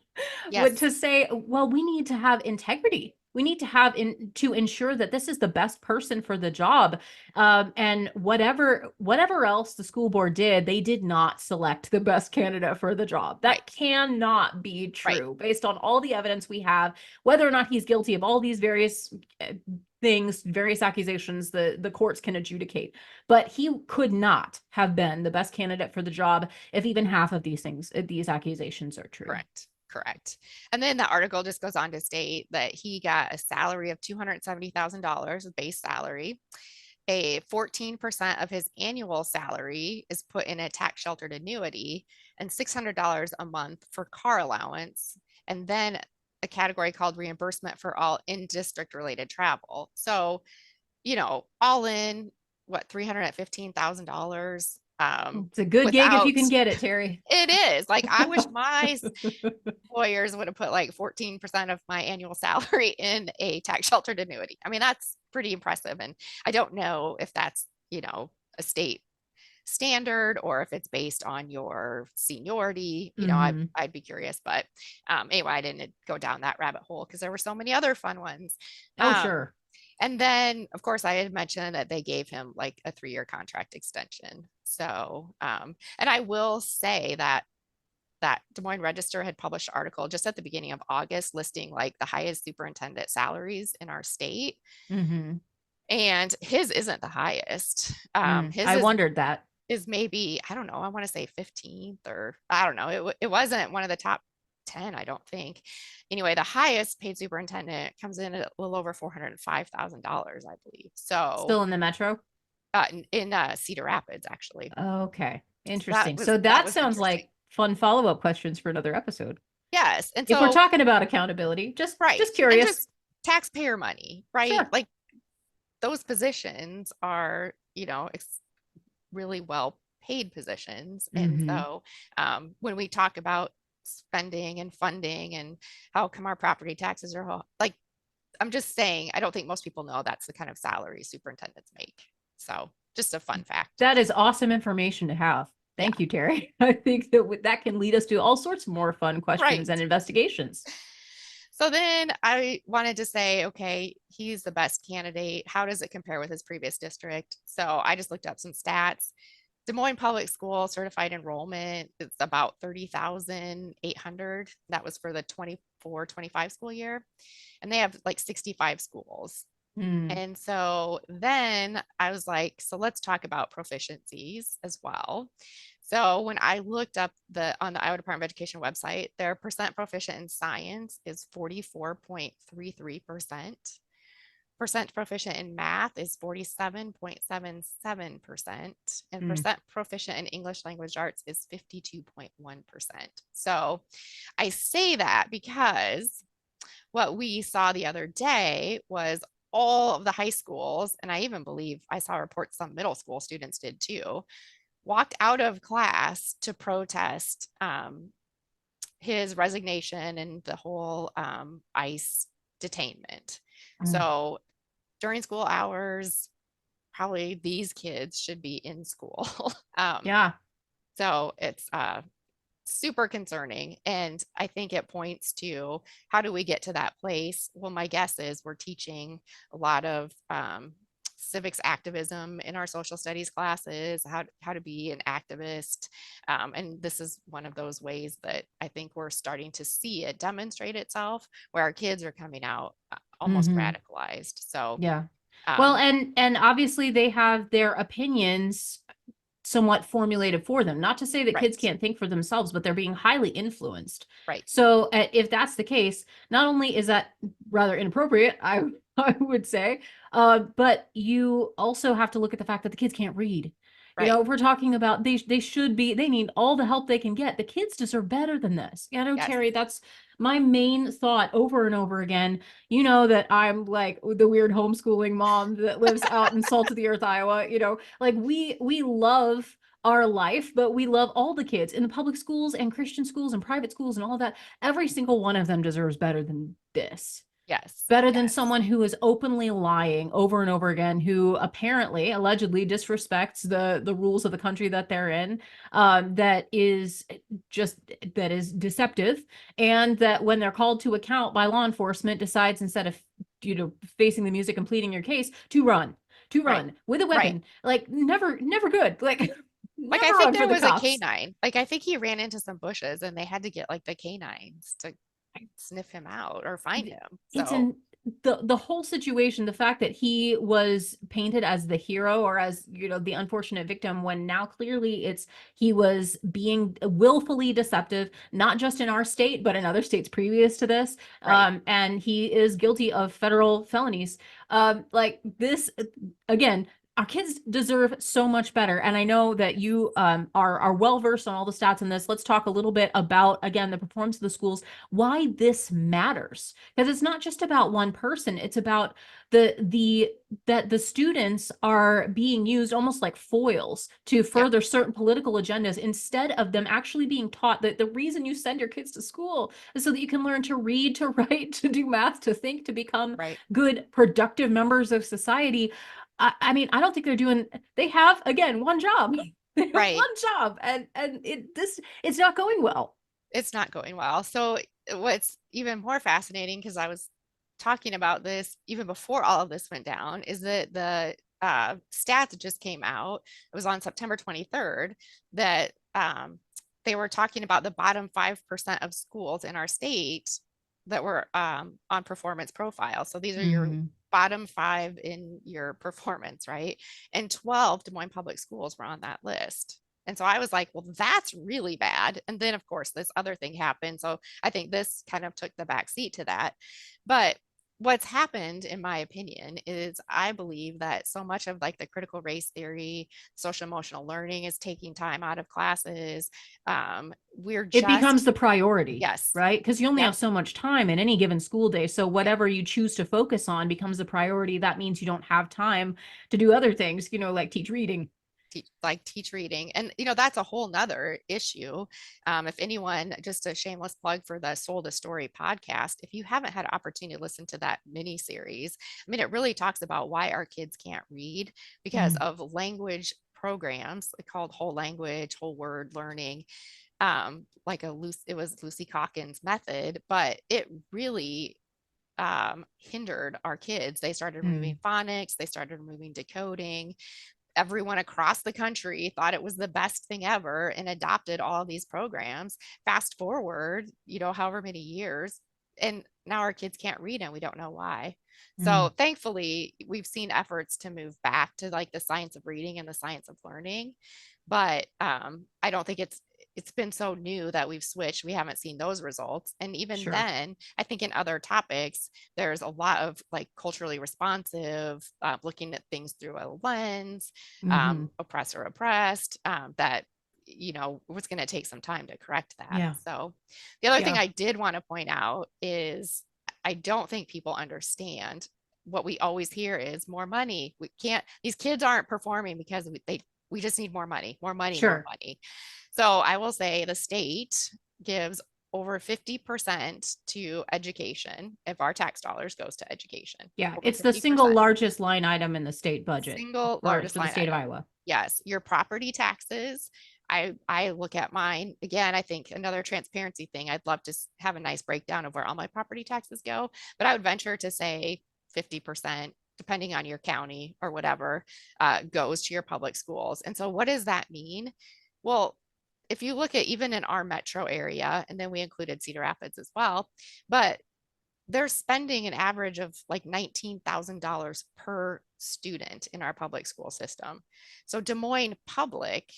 A: would
B: yes,
A: to say, well, we need to have integrity. We need to have to ensure that this is the best person for the job. And whatever else the school board did, they did not select the best candidate for the job. That
B: right,
A: cannot be
B: right,
A: true based on all the evidence we have, whether or not he's guilty of all these various things, various accusations the courts can adjudicate. But he could not have been the best candidate for the job if even half of these accusations are true.
B: correct. Correct. And then the article just goes on to state that he got a salary of $270,000 base salary. A 14% of his annual salary is put in a tax sheltered annuity and $600 a month for car allowance. And then a category called reimbursement for all in district related travel. So, all in what, $315,000
A: It's a good gig if you
B: without,
A: can get it, Terry.
B: it is like, I wish my employers would have put like 14% of my annual salary in a tax sheltered annuity. I mean, that's pretty impressive. And I don't know if that's, a state standard or if it's based on your seniority.
A: Hmm.
B: I'd be curious, but anyway, I didn't go down that rabbit hole because there were so many other fun ones.
A: Oh,
B: Um,
A: sure.
B: and then, of course, I had mentioned that they gave him like a 3-year contract extension. So, and I will say that that Des Moines Register had published an article just at the beginning of August listing like the highest superintendent salaries in our state.
A: Mm-hmm.
B: And his isn't the highest. His
A: I wondered that.
B: is maybe, I don't know, I want to say 15th, or I don't know. It wasn't one of the top 10, I don't think. Anyway, the highest paid superintendent comes in at a little over $405,000, I believe. So
A: Still in the metro?
B: in Cedar Rapids, actually.
A: Okay.
B: So
A: Interesting. So
B: that
A: that
B: was
A: sounds
B: interesting.
A: like fun follow-up questions for another episode.
B: Yes. And
A: If we're
B: so,
A: talking about accountability, just
B: right. And
A: curious.
B: just taxpayer money, right?
A: Sure.
B: Like those positions are, really well paid positions. And
A: Mm-hmm.
B: so when we talk about spending and funding and how come our property taxes are like, I'm just saying, I don't think most people know that's the kind of salary superintendents make. So just a fun fact.
A: That is awesome information to have.
B: Yeah.
A: Thank you, Teri. I think that that can lead us to all sorts more fun questions
B: Right.
A: and investigations.
B: So then I wanted to say, okay, he's the best candidate. How does it compare with his previous district? So I just looked up some stats. Des Moines Public School certified enrollment is about 30,800. That was for the 24-25 school year. And they have like 65 schools.
A: Mm.
B: And so then I was like, so let's talk about proficiencies as well. So when I looked up on the Iowa Department of Education website, their percent proficient in science is 44.33%. Percent proficient in math is 47.77%, and
A: Mm.
B: percent proficient in English language arts is 52.1%. So I say that because what we saw the other day was all of the high schools, and I even believe I saw reports some middle school students did too, walked out of class to protest his resignation and the whole ICE detainment.
A: Mm.
B: So during school hours, probably these kids should be in school.
A: Yeah.
B: So it's super concerning. And I think it points to how do we get to that place? Well, my guess is we're teaching a lot of civics activism in our social studies classes, how to be an activist. And this is one of those ways that I think we're starting to see it demonstrate itself, where our kids are coming out almost
A: Mm-hmm.
B: radicalized. So,
A: Yeah. Well,
B: um,
A: and obviously they have their opinions somewhat formulated for them. Not to say that kids
B: right,
A: can't think for themselves, but they're being highly influenced.
B: right,
A: So if that's the case, not only is that rather inappropriate, I I would say, but you also have to look at the fact that the kids can't read.
B: right.
A: If we're talking about they should be, they need all the help they can get. The kids deserve better than this.
B: Yes,
A: Terry, that's my main thought over and over again. You know that I'm like the weird homeschooling mom that lives out in salt of the earth, Iowa. Like we love our life, but we love all the kids in the public schools and Christian schools and private schools and all of that. Every single one of them deserves better than this.
B: yes,
A: Better than
B: yes,
A: someone who is openly lying over and over again, who apparently, allegedly disrespects the rules of the country that they're in, that is deceptive, and that when they're called to account by law enforcement, decides instead of facing the music and pleading your case, to
B: right,
A: run with a
B: right.
A: weapon. Like never good. Like
B: Like I
A: never
B: think
A: run for
B: there
A: the
B: was a
A: cops.
B: canine. Like I think he ran into some bushes and they had to get like the canines to sniff him out or find him.
A: It's
B: So,
A: in the whole situation, the fact that he was painted as the hero, or as the unfortunate victim, when now clearly he was being willfully deceptive, not just in our state but in other states previous to this,
B: right.
A: and he is guilty of federal felonies. Like this, again, our kids deserve so much better. And I know that you are well versed on all the stats in this. Let's talk a little bit about, again, the performance of the schools, why this matters, because it's not just about one person. It's about that the students are being used almost like foils to
B: Yep.
A: further certain political agendas, instead of them actually being taught that the reason you send your kids to school is so that you can learn to read, to write, to do math, to think, to become
B: Right.
A: good, productive members of society. I mean, I don't think they have, again, one job. They have
B: Right.
A: one job, and it's not going well.
B: It's not going well. So what's even more fascinating, because I was talking about this even before all of this went down, is that the stats just came out. It was on September 23rd that they were talking about the bottom 5% of schools in our state that were on performance profile. So these are your
A: Mhm.
B: bottom 5 in your performance, right? And 12 Des Moines public schools were on that list. And so I was like, well, that's really bad. And then, of course, this other thing happened. So I think this kind of took the back seat to that. But what's happened, in my opinion, is I believe that so much of like the critical race theory, social emotional learning is taking time out of classes. We're
A: It becomes
B: just,
A: the priority,
B: yes,
A: right? Because you only
B: yep.
A: have so much time in any given school day. So whatever you choose to focus on becomes the priority. That means you don't have time to do other things, like teach reading.
B: Teach reading, and that's a whole nother issue. If anyone, just a shameless plug for the Soul to Story podcast, if you haven't had an opportunity to listen to that mini series, I mean, it really talks about why our kids can't read because
A: Mm,
B: of language programs called whole language, whole word learning. It was Lucy Calkins method, but it really hindered our kids. They started removing
A: mm,
B: phonics, they started removing decoding. Everyone across the country thought it was the best thing ever and adopted all these programs. Fast forward, however many years, and now our kids can't read and we don't know why.
A: mm.
B: So thankfully, we've seen efforts to move back to like the science of reading and the science of learning. But I don't think it's been so new that we've switched. We haven't seen those results. And even
A: Sure.
B: then, I think in other topics, there's a lot of like culturally responsive, looking at things through a lens,
A: Hmm.
B: oppressor oppressed, that was going to take some time to correct that.
A: Yeah.
B: So the other thing
A: Yeah.
B: I did want to point out is I don't think people understand what we always hear is more money. We can't, these kids aren't performing because we just need more money, more money, more
A: Sure.
B: money. So I will say the state gives over 50% to education if our tax dollars goes to education.
A: Yeah.
B: Over
A: It's the
B: 50%.
A: single largest line item in the state budget
B: Single
A: for,
B: largest
A: for the
B: line
A: state of
B: item.
A: Iowa.
B: Yes, your property taxes. I look at mine again. I think another transparency thing. I'd love to have a nice breakdown of where all my property taxes go, but I would venture to say 50%, depending on your county or whatever, goes to your public schools. And so, what does that mean? Well, if you look at even in our metro area, and then we included Cedar Rapids as well, but they're spending an average of like $19,000 per student in our public school system. So Des Moines Public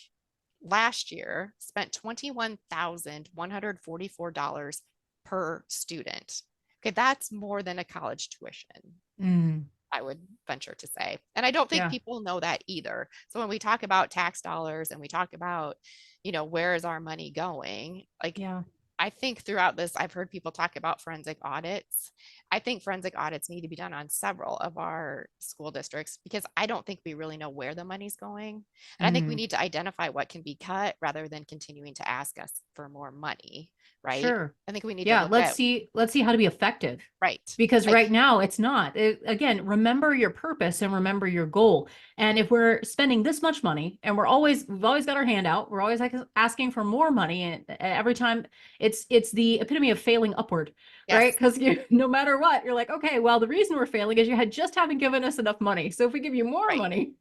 B: last year spent $21,144 per student. Okay, that's more than a college tuition,
A: Mm,
B: I would venture to say. And I don't think
A: yeah.
B: people know that either. So when we talk about tax dollars and we talk about, where is our money going? Like,
A: Yeah.
B: I think throughout this, I've heard people talk about forensic audits. I think forensic audits need to be done on several of our school districts because I don't think we really know where the money's going. And I think we
A: Mm,
B: need to identify what can be cut rather than continuing to ask us for more money, right?
A: sure.
B: I think we need to
A: Yeah.
B: look at,
A: Let's see how to be effective.
B: right,
A: Because
B: like,
A: right now it's not. Again, remember your purpose and remember your goal. And if we're spending this much money and we've always got our hand out, we're always like asking for more money. And every time it's the epitome of failing upward, right?
B: yes,
A: Because no matter what, you're like, okay, well, the reason we're failing is you had just haven't given us enough money. So if we give you more
B: right,
A: money,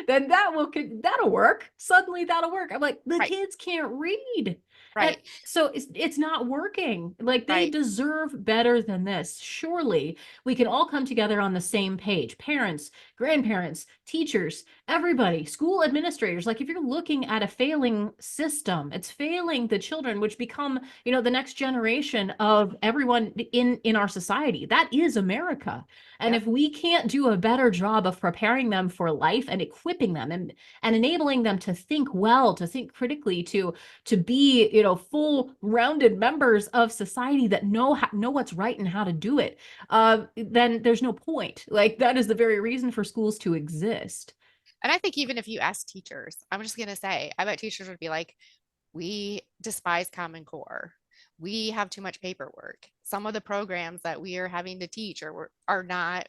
A: then that'll work. Suddenly that'll work. I'm like, the
B: right,
A: kids can't read. And
B: right,
A: so it's not working. Like they
B: right.
A: deserve better than this. Surely we can all come together on the same page. Parents, grandparents, teachers, everybody, school administrators. Like if you're looking at a failing system, it's failing the children, which become, the next generation of everyone in our society. That is America. And
B: Yep.
A: if we can't do a better job of preparing them for life and equipping them and enabling them to think well, to think critically, to be, full rounded members of society that know what's right and how to do it, then there's no point. Like that is the very reason for schools to exist.
B: And I think even if you ask teachers, I'm just going to say, I bet teachers would be like, we despise Common Core. We have too much paperwork. Some of the programs that we are having to teach are not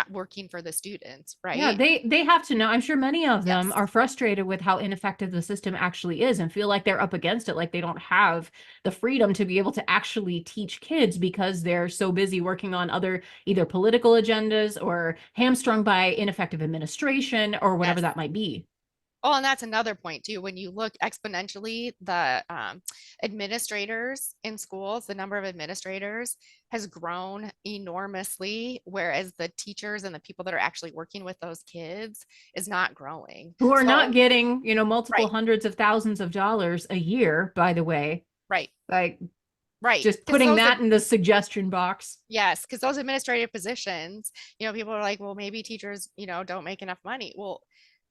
B: working for the students,
A: Yeah,
B: right?
A: they have to know. I'm sure many of them
B: Yes.
A: are frustrated with how ineffective the system actually is and feel like they're up against it, like they don't have the freedom to be able to actually teach kids because they're so busy working on other either political agendas or hamstrung by ineffective administration or whatever
B: Yes.
A: that might be.
B: Oh, and that's another point too. When you look exponentially, the administrators in schools, the number of administrators has grown enormously, whereas the teachers and the people that are actually working with those kids is not growing.
A: Who are not
B: So,
A: getting, multiple
B: right,
A: hundreds of thousands of dollars a year, by the way.
B: right,
A: Like,
B: right.
A: just
B: Because
A: putting that in the suggestion box.
B: yes, because those administrative positions, people are like, well, maybe teachers, don't make enough money. Well,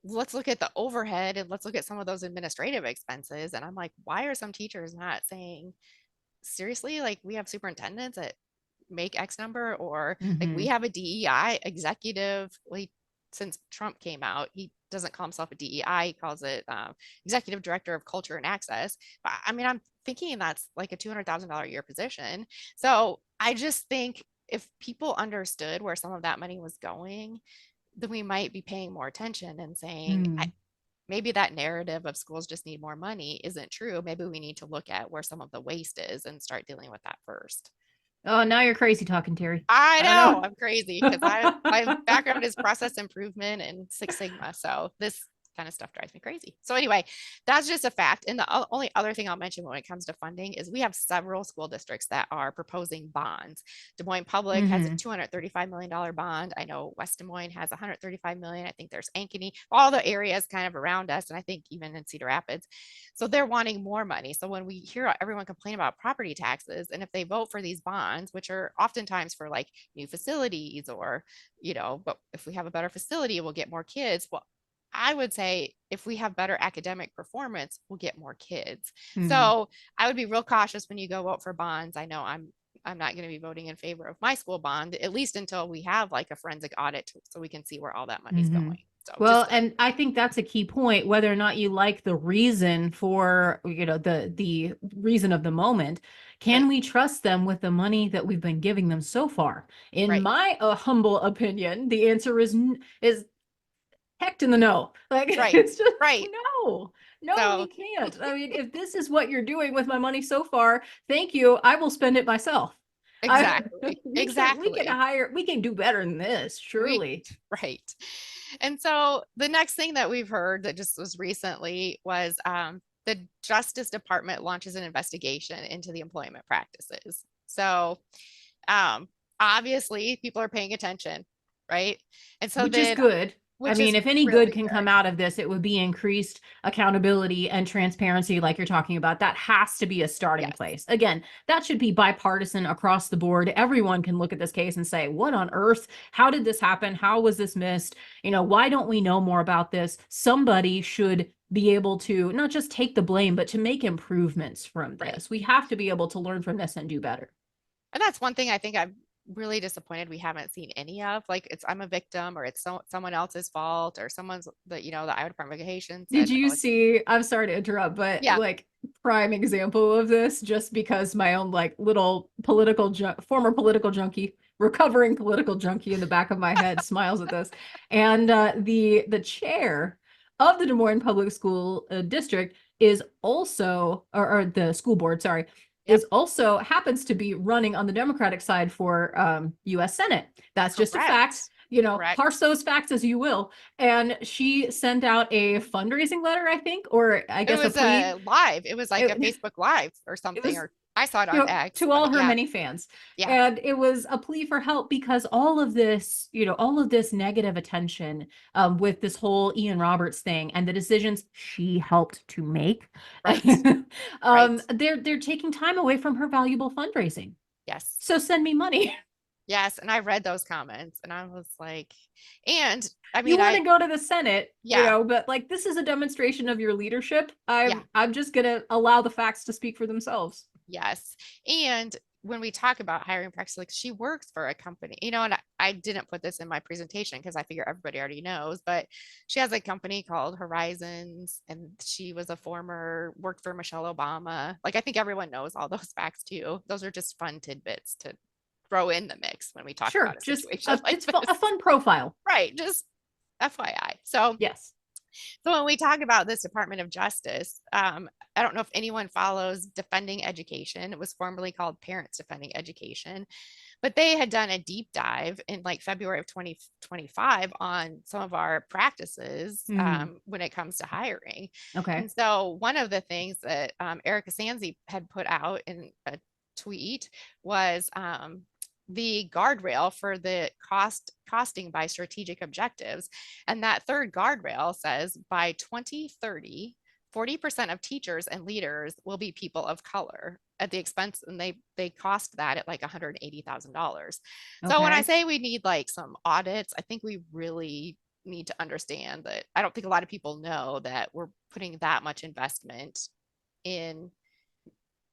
B: let's look at the overhead and let's look at some of those administrative expenses. And I'm like, why are some teachers not saying, seriously, like we have superintendents that make X number, or like we
A: Hmm.
B: have a DEI executive. Well, since Trump came out, he doesn't call himself a DEI, he calls it executive director of culture and access. But I mean, I'm thinking that's like a $200,000 a year position. So I just think if people understood where some of that money was going, then we might be paying more attention and saying,
A: Mm.
B: maybe that narrative of schools just need more money isn't true. Maybe we need to look at where some of the waste is and start dealing with that first.
A: Oh, now you're crazy talking, Terry.
B: I
A: I don't
B: know
A: know.
B: I'm crazy because my background is process improvement and Six Sigma. So this kind of stuff drives me crazy. So anyway, that's just a fact. And the only other thing I'll mention when it comes to funding is we have several school districts that are proposing bonds. Des Moines Public has a
A: Hmm.
B: $235 million bond. I know West Des Moines has 135 million. I think there's Ankeny, all the areas kind of around us, and I think even in Cedar Rapids. So they're wanting more money. So when we hear everyone complain about property taxes, and if they vote for these bonds, which are oftentimes for like new facilities or, but if we have a better facility, we'll get more kids. Well, I would say if we have better academic performance, we'll get more kids.
A: Hmm.
B: So I would be real cautious when you go vote for bonds. I know I'm not going to be voting in favor of my school bond, at least until we have like a forensic audit so we can see where all that money's
A: Hmm.
B: going. So
A: Well,
B: just
A: and I think that's a key point, whether or not you like the reason for, the reason of the moment. Can
B: right,
A: we trust them with the money that we've been giving them so far? In
B: right,
A: my humble opinion, the answer is heck in the no. Like,
B: right,
A: it's just
B: right.
A: no. No,
B: So
A: we can't. I mean, if this is what you're doing with my money so far, thank you. I will spend it myself. I
B: exactly,
A: we can
B: exactly.
A: hire, we can do better than this,
B: We
A: surely.
B: right. And so the next thing that we've heard that just was recently was the Justice Department launches an investigation into the employment practices. So um, obviously people are paying attention, right? And so
A: Which is
B: then,
A: good. I
B: which
A: mean,
B: is
A: if any good
B: really
A: can come
B: good.
A: out of this, it would be increased accountability and transparency, like you're talking about. That has to be a starting
B: Yes,
A: place. Again, that should be bipartisan across the board. Everyone can look at this case and say, what on earth? How did this happen? How was this missed? Why don't we know more about this? Somebody should be able to not just take the blame, but to make improvements from
B: right.
A: this. We have to be able to learn from this and do better.
B: And that's one thing I think I'm really disappointed we haven't seen any of. Like it's I'm a victim or it's someone else's fault or someone's the Iowa Department of Education
A: Did
B: said,
A: you
B: oh, it's
A: see? I'm sorry to interrupt, but
B: yeah,
A: like prime example of this, just because my own like little former political junkie, recovering political junkie in the back of my head smiles at this, and the chair of the Des Moines Public School District is also, or the school board, sorry,
B: yep,
A: is also happens to be running on the Democratic side for U.S. Senate. That's just a fact.
B: correct. Correct.
A: Parse those facts as you will. And she sent out a fundraising letter, I think, or I
B: It
A: guess a
B: was
A: plea.
B: a live. It was like a
A: It,
B: Facebook Live or
A: it
B: something,
A: was
B: or I saw it on
A: to,
B: X,
A: to all
B: but
A: her
B: yeah,
A: many fans.
B: yeah,
A: And it was a plea for help because all of this negative attention with this whole Ian Roberts thing and the decisions she helped to make,
B: right, right.
A: they're taking time away from her valuable fundraising.
B: Yes.
A: So send me money.
B: Yes. And I read those comments and I was like, and I
A: You
B: mean,
A: want to go to the Senate,
B: yeah,
A: but like this is a demonstration of your leadership.
B: yeah,
A: I'm just gonna allow the facts to speak for themselves.
B: yes. And when we talk about hiring practice, like she works for a company, and I didn't put this in my presentation because I figure everybody already knows, but she has a company called Horizons and she was a former worked for Michelle Obama. Like I think everyone knows all those facts too. Those are just fun tidbits to throw in the mix when we talk about
A: Sure,
B: a
A: just
B: situation like
A: it's a
B: this.
A: fun profile.
B: Right. Just FYI. So
A: Yes.
B: so when we talk about this Department of Justice, I don't know if anyone follows Defending Education. It was formerly called Parents Defending Education, But they had done a deep dive in like February of 2025 on some of our practices
A: Mhm.
B: when it comes to hiring.
A: Okay.
B: And so one of the things that Erica Sanzi had put out in a tweet was the guardrail for the costing by strategic objectives. And that third guardrail says by 2030, 40% of teachers and leaders will be people of color at the expense, and they cost that at like $180,000. So when I
A: Okay.
B: say we need like some audits, I think we really need to understand that I don't think a lot of people know that we're putting that much investment in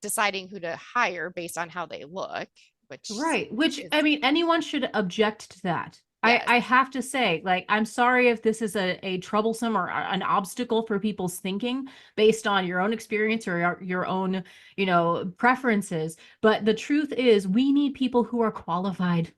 B: deciding who to hire based on how they look, which
A: Right. Which,
B: is
A: I mean, anyone should object to that.
B: yes,
A: I have to say, like, I'm sorry if this is a troublesome or an obstacle for people's thinking based on your own experience or your own, preferences. But the truth is, we need people who are qualified.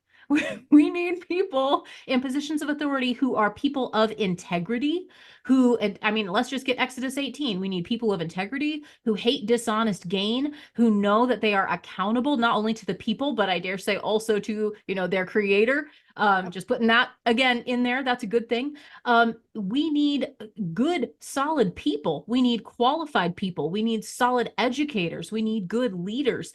A: We need people in positions of authority who are people of integrity, who, and I mean, let's just get Exodus 18. We need people of integrity who hate dishonest gain, who know that they are accountable not only to the people, but I dare say also to, their creator.
B: yep,
A: Just putting that again in there, that's a good thing. We need good, solid people. We need qualified people. We need solid educators. We need good leaders,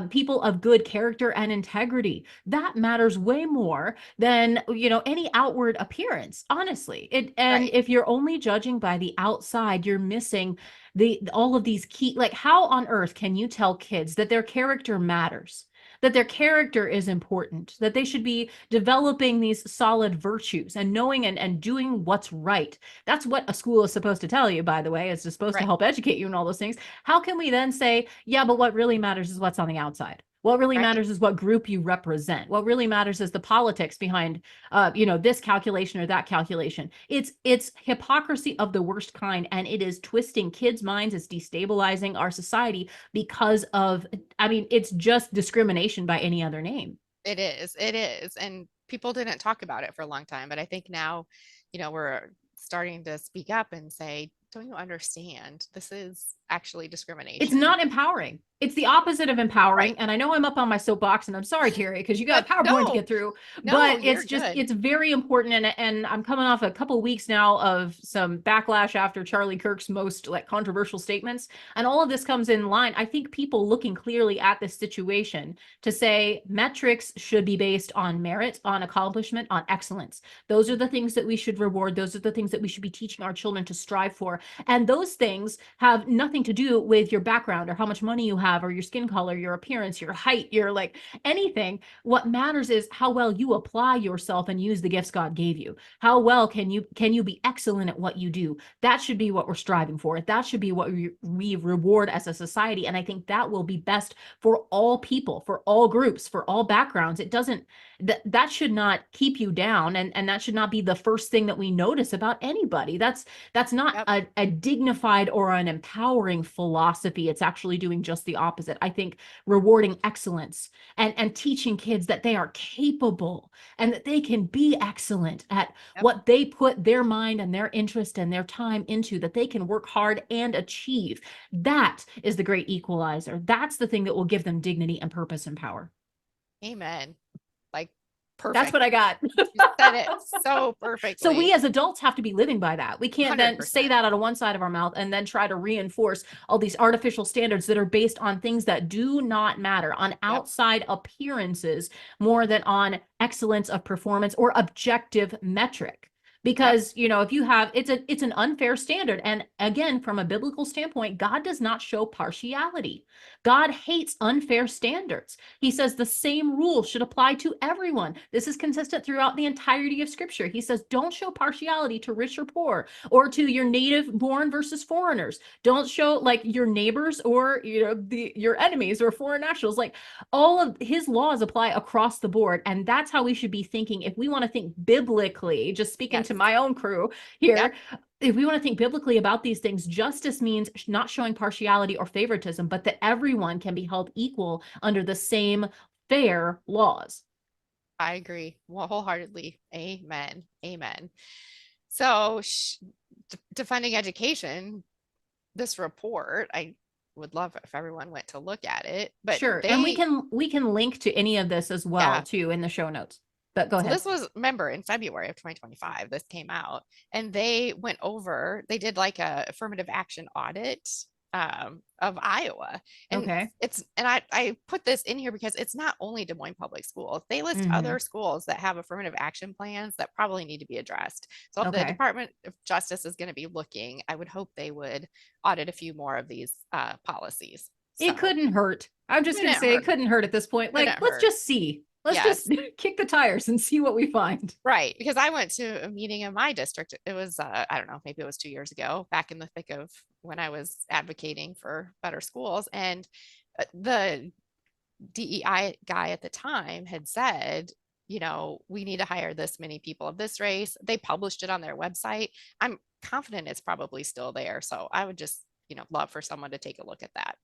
A: people of good character and integrity. That matters way more than, any outward appearance, honestly. And
B: right.
A: if you're only judging by the outside, you're missing the all of these key, like, how on earth can you tell kids that their character matters, that their character is important, that they should be developing these solid virtues and knowing and doing what's right? That's what a school is supposed to tell you, by the way. It's supposed to
B: Right.
A: help educate you and all those things. How can we then say, yeah, but what really matters is what's on the outside? What really
B: Right.
A: matters is what group you represent. What really matters is the politics behind, this calculation or that calculation. It's hypocrisy of the worst kind, and it is twisting kids' minds. It's destabilizing our society because of, I mean, it's just discrimination by any other name.
B: It is. It is. And people didn't talk about it for a long time, but I think now, we're starting to speak up and say, don't you understand? This is actually
A: It's
B: discrimination.
A: not empowering. It's the opposite of empowering.
B: Right.
A: And I know I'm up on my soapbox, and I'm sorry, Terry, because you got a PowerPoint to
B: No,
A: get through,
B: no,
A: but
B: you're good.
A: it's very important. And I'm coming off a couple of weeks now of some backlash after Charlie Kirk's most like controversial statements. And all of this comes in line. I think people looking clearly at this situation to say metrics should be based on merit, on accomplishment, on excellence. Those are the things that we should reward. Those are the things that we should be teaching our children to strive for. And those things have nothing to do with your background or how much money you have or your skin color, your appearance, your height, your like anything. What matters is how well you apply yourself and use the gifts God gave you. How well can you be excellent at what you do? That should be what we're striving for. That should be what we reward as a society. And I think that will be best for all people, for all groups, for all backgrounds. It doesn't that should not keep you down, and that should not be the first thing that we notice about anybody. That's not
B: Yep.
A: a dignified or an empowering philosophy. It's actually doing just the opposite. I think rewarding excellence and teaching kids that they are capable and that they can be excellent at
B: Yep.
A: what they put their mind and their interest and their time into, that they can work hard and achieve. That is the great equalizer. That's the thing that will give them dignity and purpose and power.
B: Amen. Like
A: That's
B: perfect.
A: what I got.
B: You said it so
A: So we
B: perfectly.
A: as adults have to be living by that. We can't then say
B: 100%.
A: that out of one side of our mouth and then try to reinforce all these artificial standards that are based on things that do not matter, on
B: Yep.
A: outside appearances more than on excellence of performance or objective metric.
B: Yep.
A: Because, if you have, it's an unfair standard. And again, from a biblical standpoint, God does not show partiality. God hates unfair standards. He says the same rule should apply to everyone. This is consistent throughout the entirety of scripture. He says, don't show partiality to rich or poor, or to your native born versus foreigners. Don't show like your neighbors or, your enemies or foreign nationals. Like, all of his laws apply across the board. And that's how we should be thinking. If we want to think biblically, just speaking
B: Yes.
A: to my own crew
B: Yep.
A: here, if we want to think biblically about these things, justice means not showing partiality or favoritism, but that everyone can be held equal under the same fair laws.
B: I agree. Well, wholeheartedly. Amen. Amen. So, defunding education, this report, I would love if everyone went to look at it. But
A: Sure. And
B: they,
A: we can link to any of this as well
B: yeah.
A: too in the show notes. But go
B: So
A: ahead.
B: this was, remember, in February of 2025, this came out, and they went over, they did like a affirmative action audit of Iowa. And
A: Okay.
B: I put this in here because it's not only Des Moines Public Schools. They list
A: Hmm.
B: other schools that have affirmative action plans that probably need to be addressed. So if the
A: Okay.
B: Department of Justice is going to be looking, I would hope they would audit a few more of these policies.
A: It
B: So
A: couldn't hurt. I'm just going
B: couldn't
A: to say it
B: hurt.
A: couldn't hurt at this point. Like,
B: Couldn't
A: let's
B: hurt.
A: just see. Let's just
B: Yes.
A: kick the tires and see what we find.
B: Right, because I went to a meeting in my district. It was, I don't know, maybe it was 2 years ago, back in the thick of when I was advocating for better schools. And the DEI guy at the time had said, we need to hire this many people of this race. They published it on their website. I'm confident it's probably still there. So I would just, love for someone to take a look at that.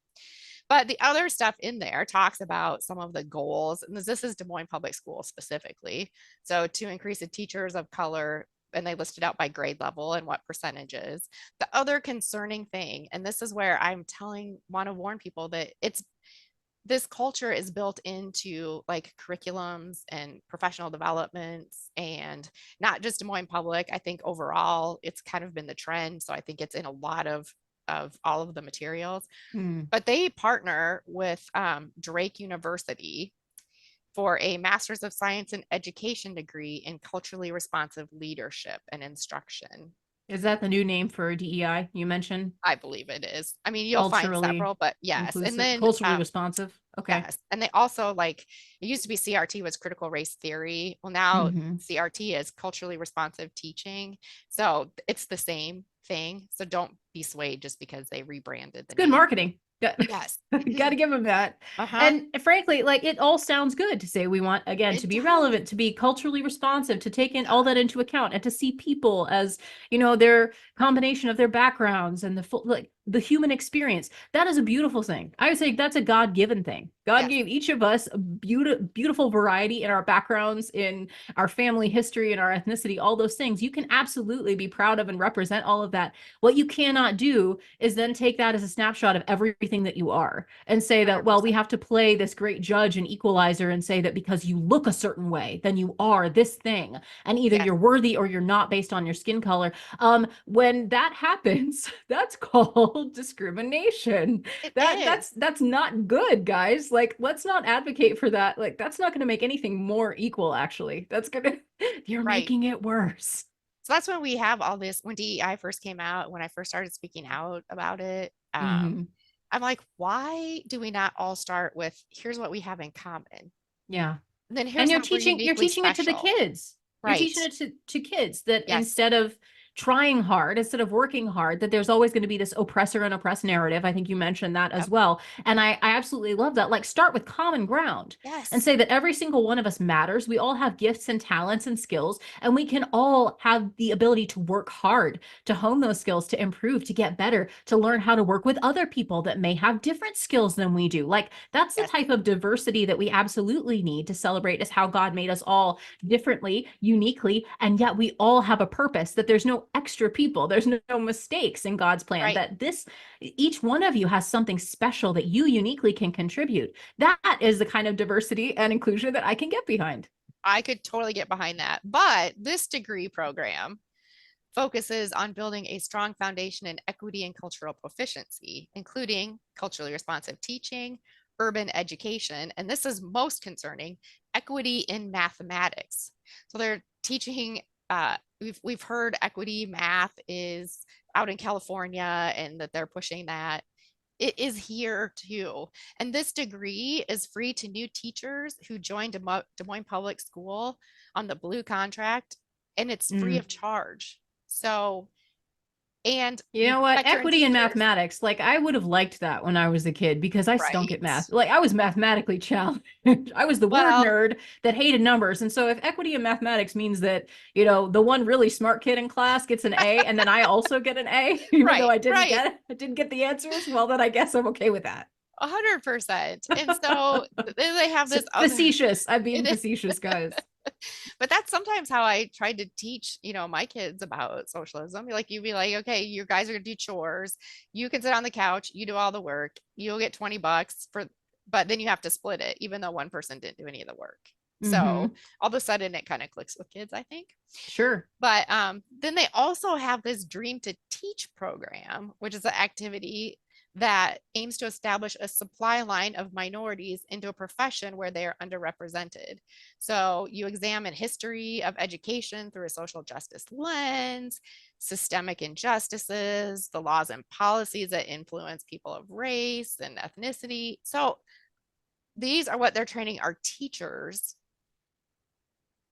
B: But the other stuff in there talks about some of the goals, and this is Des Moines Public Schools specifically. So to increase the teachers of color, and they listed out by grade level and what percentages. The other concerning thing, and this is where want to warn people that this culture is built into like curriculums and professional developments, and not just Des Moines Public. I think overall it's kind of been the trend. So I think it's in a lot of all of the materials. But they partner with Drake University for a Master's of Science in Education degree in culturally responsive leadership and instruction.
A: Is that the new name for DEI you mentioned?
B: I believe it is. I mean, you'll find
A: Culturally
B: several, but yes. And
A: inclusive,
B: then,
A: culturally responsive. Okay.
B: yes. And they also, like, it used to be CRT was critical race theory. Well, now
A: Mm-hmm.
B: CRT is culturally responsive teaching. So it's the same thing. So don't be swayed just because they rebranded the
A: Good
B: name.
A: marketing.
B: Yes.
A: Got to give them that.
B: Uh-huh.
A: And frankly, like it all sounds good to say we want, again, to
B: It
A: be
B: does.
A: relevant, to be culturally responsive, to take in
B: Yeah.
A: all that into account and to see people as, their combination of their backgrounds and the full, like the human experience. That is a beautiful thing. I would say that's a God-given thing. God
B: Yes.
A: gave each of us a beautiful variety in our backgrounds, in our family history, and our ethnicity, all those things. You can absolutely be proud of and represent all of that. What you cannot do is then take that as a snapshot of everything that you are and say that, well, we
B: 100%.
A: have to play this great judge and equalizer and say that because you look a certain way, then you are this thing. And either
B: Yes.
A: you're worthy or you're not based on your skin color. When that happens, that's called discrimination.
B: It is.
A: That's not good, guys. Like, let's not advocate for that. Like, that's not going to make anything more equal, actually. That's going to, you're
B: Right.
A: making it worse.
B: So that's when we have all this, when DEI first came out, when I first started speaking out about it,
A: Mhm.
B: I'm like, why do we not all start with, here's what we have in common?
A: Yeah.
B: And then
A: And
B: here's how we're
A: you're
B: uniquely
A: teaching it to the
B: special.
A: kids. You're
B: Right.
A: teaching it to kids that
B: Yes.
A: instead of trying hard, instead of working hard, that there's always going to be this oppressor and oppressed narrative. I think you mentioned that as
B: Yep.
A: well. And I absolutely love that. Like, start with common ground and
B: Yes.
A: say that every single one of us matters. We all have gifts and talents and skills, and we can all have the ability to work hard, to hone those skills, to improve, to get better, to learn how to work with other people that may have different skills than we do. Like, that's the
B: Yes.
A: type of diversity that we absolutely need to celebrate, is how God made us all differently, uniquely, and yet we all have a purpose, that there's no extra people, there's no mistakes in God's plan,
B: Right.
A: that each one of you has something special that you uniquely can contribute. That is the kind of diversity and inclusion that I can get behind.
B: I could totally get behind that. But this degree program focuses on building a strong foundation in equity and cultural proficiency, including culturally responsive teaching, urban education, and this is most concerning, equity in mathematics. So they're teaching, we've heard equity math is out in California and that they're pushing that. It is here too. And this degree is free to new teachers who join Des Moines Public School on the blue contract, and it's free of charge. So, and
A: You
B: you
A: know what?
B: veteran
A: Equity in
B: teachers,
A: mathematics. Like, I would have liked that when I was a kid because I stunk at
B: right?
A: math. Like, I was mathematically challenged. I was the word
B: Well,
A: nerd that hated numbers. And so if equity in mathematics means that, the one really smart kid in class gets an A and then I also get an A, even though
B: right,
A: I didn't
B: right.
A: get it, I didn't get the answers, well, then I guess I'm okay with that.
B: 100%. And so then they have this other,
A: Facetious. I'm being
B: it is,
A: facetious, guys.
B: But that's sometimes how I tried to teach, my kids about socialism. Like you'd be like, okay, you guys are gonna do chores. You can sit on the couch, you do all the work, you'll get $20 for, but then you have to split it, even though one person didn't do any of the work. So
A: Hmm.
B: all of a sudden it kind of clicks with kids, I think.
A: Sure.
B: But then they also have this Dream to Teach program, which is an activity that aims to establish a supply line of minorities into a profession where they are underrepresented. So you examine history of education through a social justice lens, systemic injustices, the laws and policies that influence people of race and ethnicity. So these are what they're training our teachers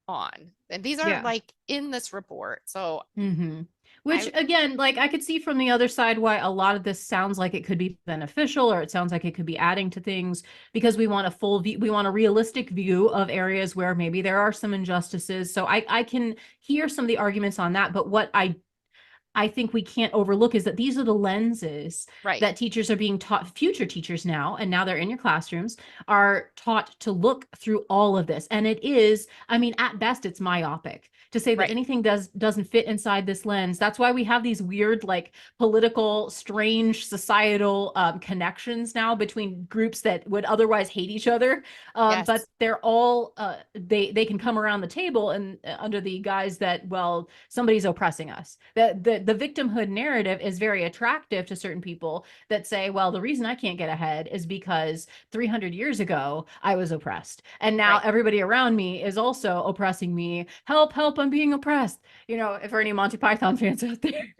B: on. And these are
A: Yeah.
B: like in this report. So
A: Hmm. Which
B: I
A: again, like I could see from the other side why a lot of this sounds like it could be beneficial, or it sounds like it could be adding to things, because we want a full view, we want a realistic view of areas where maybe there are some injustices. So I can hear some of the arguments on that, but what I think we can't overlook is that these are the lenses
B: right,
A: that teachers are being taught, future teachers now, and now they're in your classrooms, are taught to look through all of this. And it is, I mean, at best, it's myopic to say that
B: right,
A: anything doesn't fit inside this lens. That's why we have these weird, like political, strange societal connections now between groups that would otherwise hate each other. But
B: yes,
A: they're all they can come around the table and under the guise that, well, somebody's oppressing us. The victimhood narrative is very attractive to certain people that say, well, the reason I can't get ahead is because 300 years ago I was oppressed, and now
B: right,
A: everybody around me is also oppressing me. Help, help, I'm being oppressed. If for any Monty Python fans out there.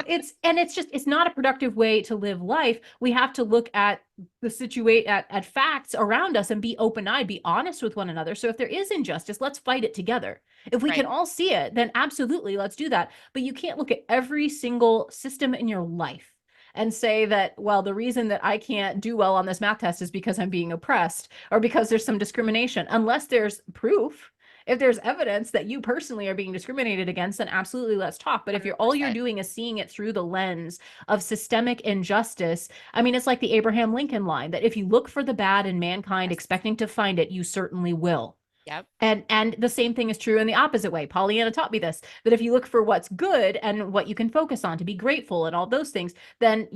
A: It's not a productive way to live life. We have to look at the situate at facts around us and be open-eyed, be honest with one another. So if there is injustice, let's fight it together. If we can
B: right.
A: all see it, then absolutely let's do that. But you can't look at every single system in your life and say that, well, the reason that I can't do well on this math test is because I'm being oppressed or because there's some discrimination, unless there's proof. If there's evidence that you personally are being discriminated against, then absolutely let's talk. But if all you're
B: 100%.
A: doing is seeing it through the lens of systemic injustice, I mean, it's like the Abraham Lincoln line that if you look for the bad in mankind,
B: Yes.
A: expecting to find it, you certainly will.
B: Yep.
A: And the same thing is true in the opposite way. Pollyanna taught me this, that if you look for what's good and what you can focus on to be grateful and all those things, then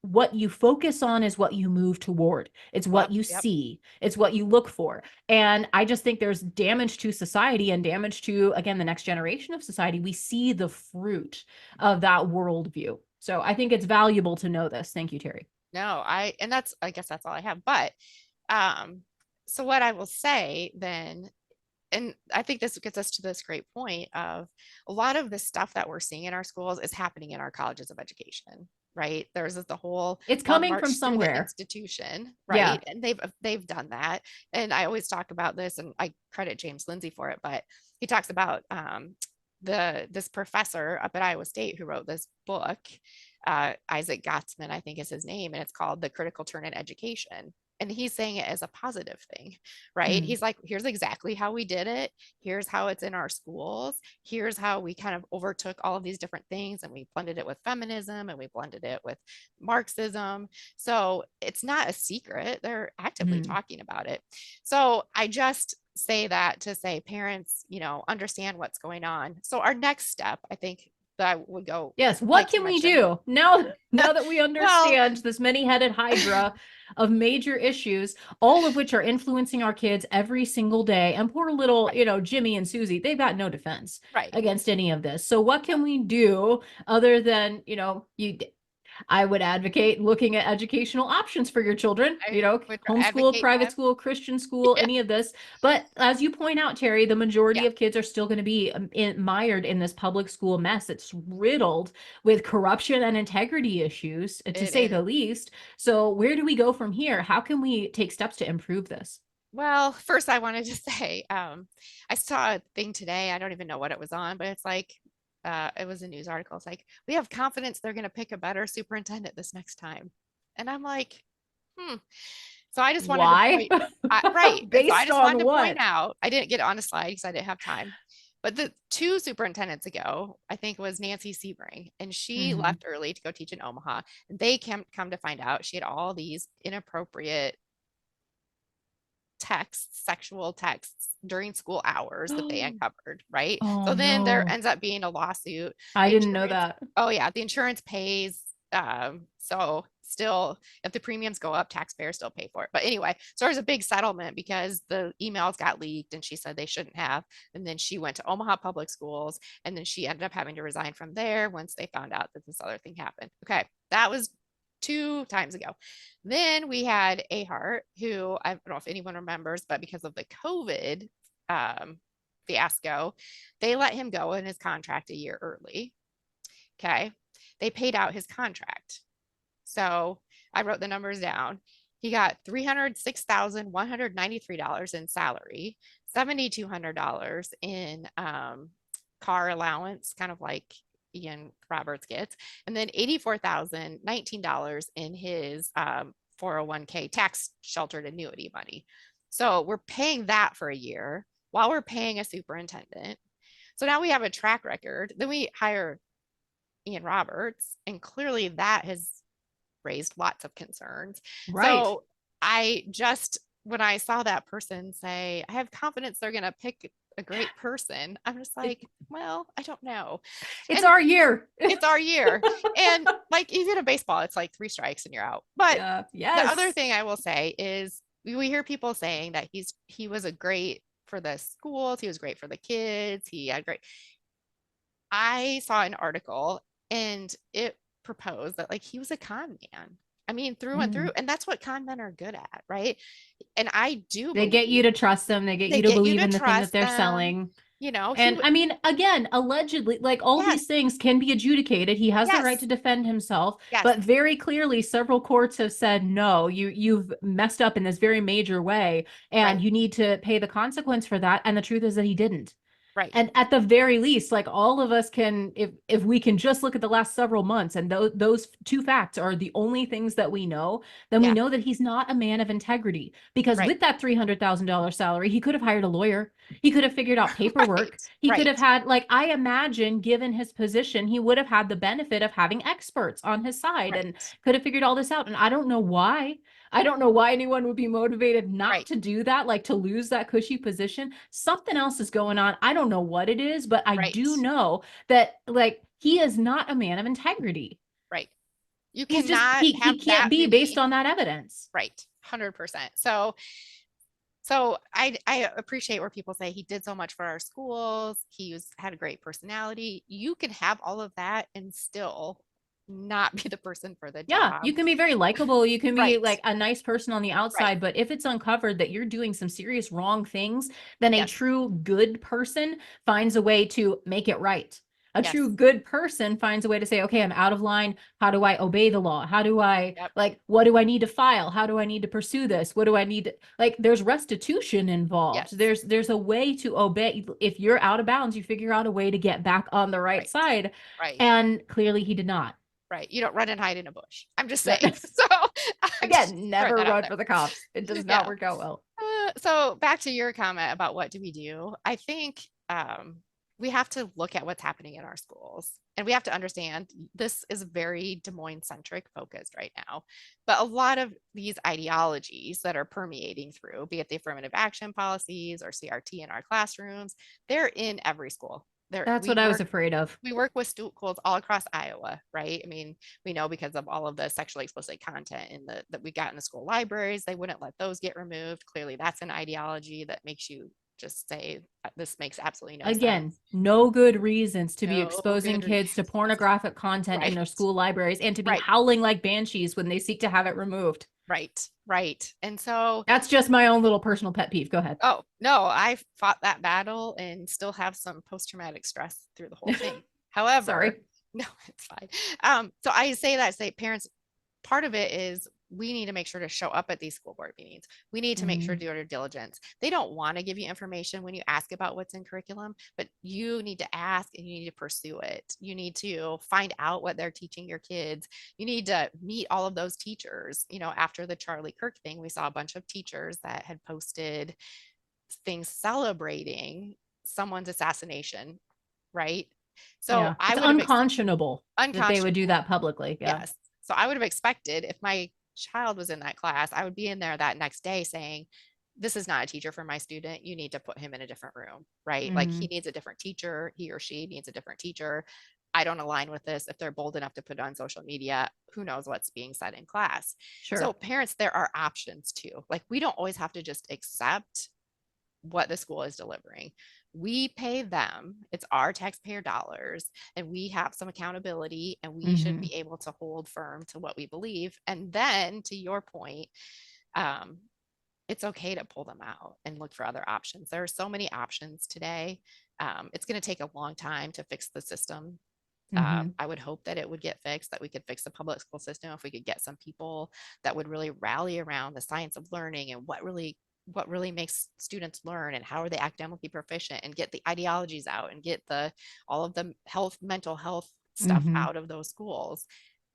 A: what you focus on is what you move toward. It's what
B: Yep.
A: you
B: Yep.
A: see. It's what you look for. And I just think there's damage to society and damage to, again, the next generation of society. We see the fruit of that worldview. So I think it's valuable to know this. Thank you, Terry.
B: No, and I guess that's all I have. But um, so what I will say then, and I think this gets us to this great point of a lot of the stuff that we're seeing in our schools is happening in our colleges of education, right? There's the whole
A: It's
B: long
A: coming from
B: march through the
A: somewhere.
B: institution,
A: Yeah.
B: right? And they've done that. And I always talk about this, and I credit James Lindsay for it, but he talks about this professor up at Iowa State who wrote this book, Isaac Gotzman, I think is his name, and it's called The Critical Turn in Education. And he's saying it as a positive thing, right?
A: Mm,
B: He's like, here's exactly how we did it. Here's how it's in our schools. Here's how we kind of overtook all of these different things and we blended it with feminism and we blended it with Marxism. So it's not a secret. They're actively
A: mm.
B: talking about it. So I just say that to say, parents, understand what's going on. So our next step, I think that I would go
A: Yes, what
B: like to
A: can we
B: mention.
A: do now that we
B: Well,
A: understand this many-headed hydra of major issues, all of which are influencing our kids every single day? And poor little,
B: right,
A: Jimmy and Susie, they've got no defense
B: right.
A: against any of this. So what can we do other than, I would advocate looking at educational options for your children,
B: I would
A: homeschool,
B: advocate
A: private
B: that.
A: school, Christian school,
B: Yeah,
A: any of this. But as you point out, Terry, the majority
B: yeah,
A: of kids are still going to be mired in this public school mess. It's riddled with corruption and integrity issues, to
B: it
A: say
B: is.
A: the least. So where do we go from here? How can we take steps to improve this?
B: Well, first I wanted to say, I saw a thing today. I don't even know what it was on, but it's like, it was a news article. It's like, we have confidence they're going to pick a better superintendent this next time. And I'm like, hmm. So I just wanted to
A: Why?
B: point, right. And so I
A: Based
B: just wanted
A: on
B: to point
A: what?
B: out, I didn't get on a slide because I didn't have time. But the two superintendents ago, I think was Nancy Sebring, and she
A: Hmm.
B: left early to go teach in Omaha. And they come to find out she had all these inappropriate texts, sexual texts during school hours that they uncovered, right?
A: Oh
B: So then there
A: no.
B: ends up being a lawsuit.
A: I
B: The
A: didn't know
B: insurance,
A: that.
B: oh yeah, the insurance pays. So still, if the premiums go up, taxpayers still pay for it. But anyway, so there's a big settlement because the emails got leaked and she said they shouldn't have. And then she went to Omaha Public Schools, and then she ended up having to resign from there once they found out that this other thing happened. Okay, that was 2 times ago. Then we had Ahart, who I don't know if anyone remembers, but because of the COVID fiasco, they let him go in his contract a year early. Okay. They paid out his contract. So I wrote the numbers down. He got $306,193 in salary, $7,200 in car allowance, kind of like Ian Roberts gets, and then $84,019 in his 401k tax sheltered annuity money. So we're paying that for a year while we're paying a superintendent. So now we have a track record. Then we hire Ian Roberts, and clearly that has raised lots of concerns.
A: Right.
B: So when I saw that person say, I have confidence they're going to pick a great person, I'm just like, well, I don't know.
A: It's
B: And
A: our year.
B: it's our year. And like even in baseball, it's like 3 strikes and you're out. But
A: Yeah.
B: the other
A: Yes.
B: thing I will say is we hear people saying that he was a great for the schools, he was great for the kids, he had great. I saw an article and it proposed that like he was a con man. I mean, through and through. And that's what con men are good at, right? And I do
A: They get you
B: believe
A: to trust them. They get
B: they
A: you to
B: get you
A: believe
B: to
A: in the thing that
B: trust
A: they're
B: them.
A: selling.
B: You know,
A: And I mean, again, allegedly, like all
B: yes,
A: these things can be adjudicated. He has the right
B: yes,
A: to defend himself,
B: yes,
A: but very clearly several courts have said, no, you've messed up in this very major way, and
B: right,
A: you need to pay the consequence for that. And the truth is that he didn't.
B: right,
A: And at the very least, like all of us can, if we can just look at the last several months and those two facts are the only things that we know, then we
B: yeah,
A: know that he's not a man of integrity. Because
B: right,
A: with that $300,000 salary, he could have hired a lawyer. He could have figured out paperwork.
B: right,
A: He could have
B: right,
A: had, like, I imagine, given his position, he would have had the benefit of having experts on his side and
B: right,
A: could have figured all this out. And I don't know why. I don't know why anyone would be motivated not
B: right,
A: to do that, like to lose that cushy position. Something else is going on. I don't know what it is, but I do
B: right,
A: know that like he is not a man of integrity.
B: right. You
A: He's just
B: cannot
A: he
B: have
A: can't
B: that
A: be based
B: many.
A: on that evidence.
B: Right. 100%. So I appreciate where people say he did so much for our schools. Had a great personality. You can have all of that and still not be the person for the
A: Yeah,
B: job.
A: you can be very likable. You can be
B: Right.
A: like a nice person on the
B: Right.
A: outside, but if it's uncovered that you're doing some serious wrong things, then a
B: Yes.
A: true good person finds a way to make it right. A
B: Yes.
A: true good person finds a way to say, okay, I'm out of line. How do I obey the law? How do I,
B: Yep.
A: like, what do I need to file? How do I need to pursue this? What do I need to, like, there's restitution involved.
B: Yes.
A: There's a way to obey. If you're out of bounds, you figure out a way to get back on the right
B: Right.
A: side.
B: Right.
A: And clearly he did not.
B: Right. You don't run and hide in a bush. I'm just saying.
A: That
B: So I'm just
A: again,
B: throwing
A: never
B: that out
A: run
B: there.
A: for the cops. It does not
B: Yeah.
A: work out well.
B: So back to your comment about what do we do? I think we have to look at what's happening in our schools, and we have to understand this is very Des Moines centric focused right now. But a lot of these ideologies that are permeating through, be it the affirmative action policies or CRT in our classrooms, they're in every school.
A: That's what I was afraid of.
B: We work with schools all across Iowa, right? I mean, we know because of all of the sexually explicit content that we got in the school libraries, they wouldn't let those get removed. Clearly, that's an ideology that makes you just say this makes absolutely no
A: Again,
B: sense.
A: no good reasons to be
B: No
A: exposing
B: good
A: kids to
B: reasons.
A: pornographic content in
B: Right,
A: their school libraries and to be
B: right,
A: howling like banshees when they seek to have it removed.
B: right, right. And so,
A: That's just my own little personal pet peeve. Go ahead.
B: oh no, I fought that battle and still have some post-traumatic stress through the whole thing. However,
A: Sorry.
B: no, it's fine. So I say parents, part of it is we need to make sure to show up at these school board meetings. We need to make sure to do our diligence. They don't want to give you information when you ask about what's in curriculum, but you need to ask and you need to pursue it. You need to find out what they're teaching your kids. You need to meet all of those teachers. You know, after the Charlie Kirk thing, we saw a bunch of teachers that had posted things celebrating someone's assassination, right? So
A: Yeah.
B: I
A: It's
B: would have
A: unconscionable that they would do
B: unconscionable.
A: that publicly. Yeah.
B: Yes. So I would have expected if my child was in that class, I would be in there that next day saying, this is not a teacher for my student. You need to put him in a different room, right? Like he
A: Mhm.
B: needs a different teacher. He or she needs a different teacher. I don't align with this. If they're bold enough to put it on social media, who knows what's being said in class. So
A: Sure.
B: parents, there are options too. Like we don't always have to just accept what the school is delivering. We pay them, it's our taxpayer dollars, and we have some accountability and we should
A: Mhm.
B: be able to hold firm to what we believe. And then to your point, um, it's okay to pull them out and look for other options. There are so many options today. It's going to take a long time to fix the system.
A: Mhm.
B: I would hope that it would get fixed, that we could fix the public school system if we could get some people that would really rally around the science of learning and what really makes students learn and how are they academically proficient, and get the ideologies out and get the all of the mental health stuff
A: Mhm.
B: out of those schools.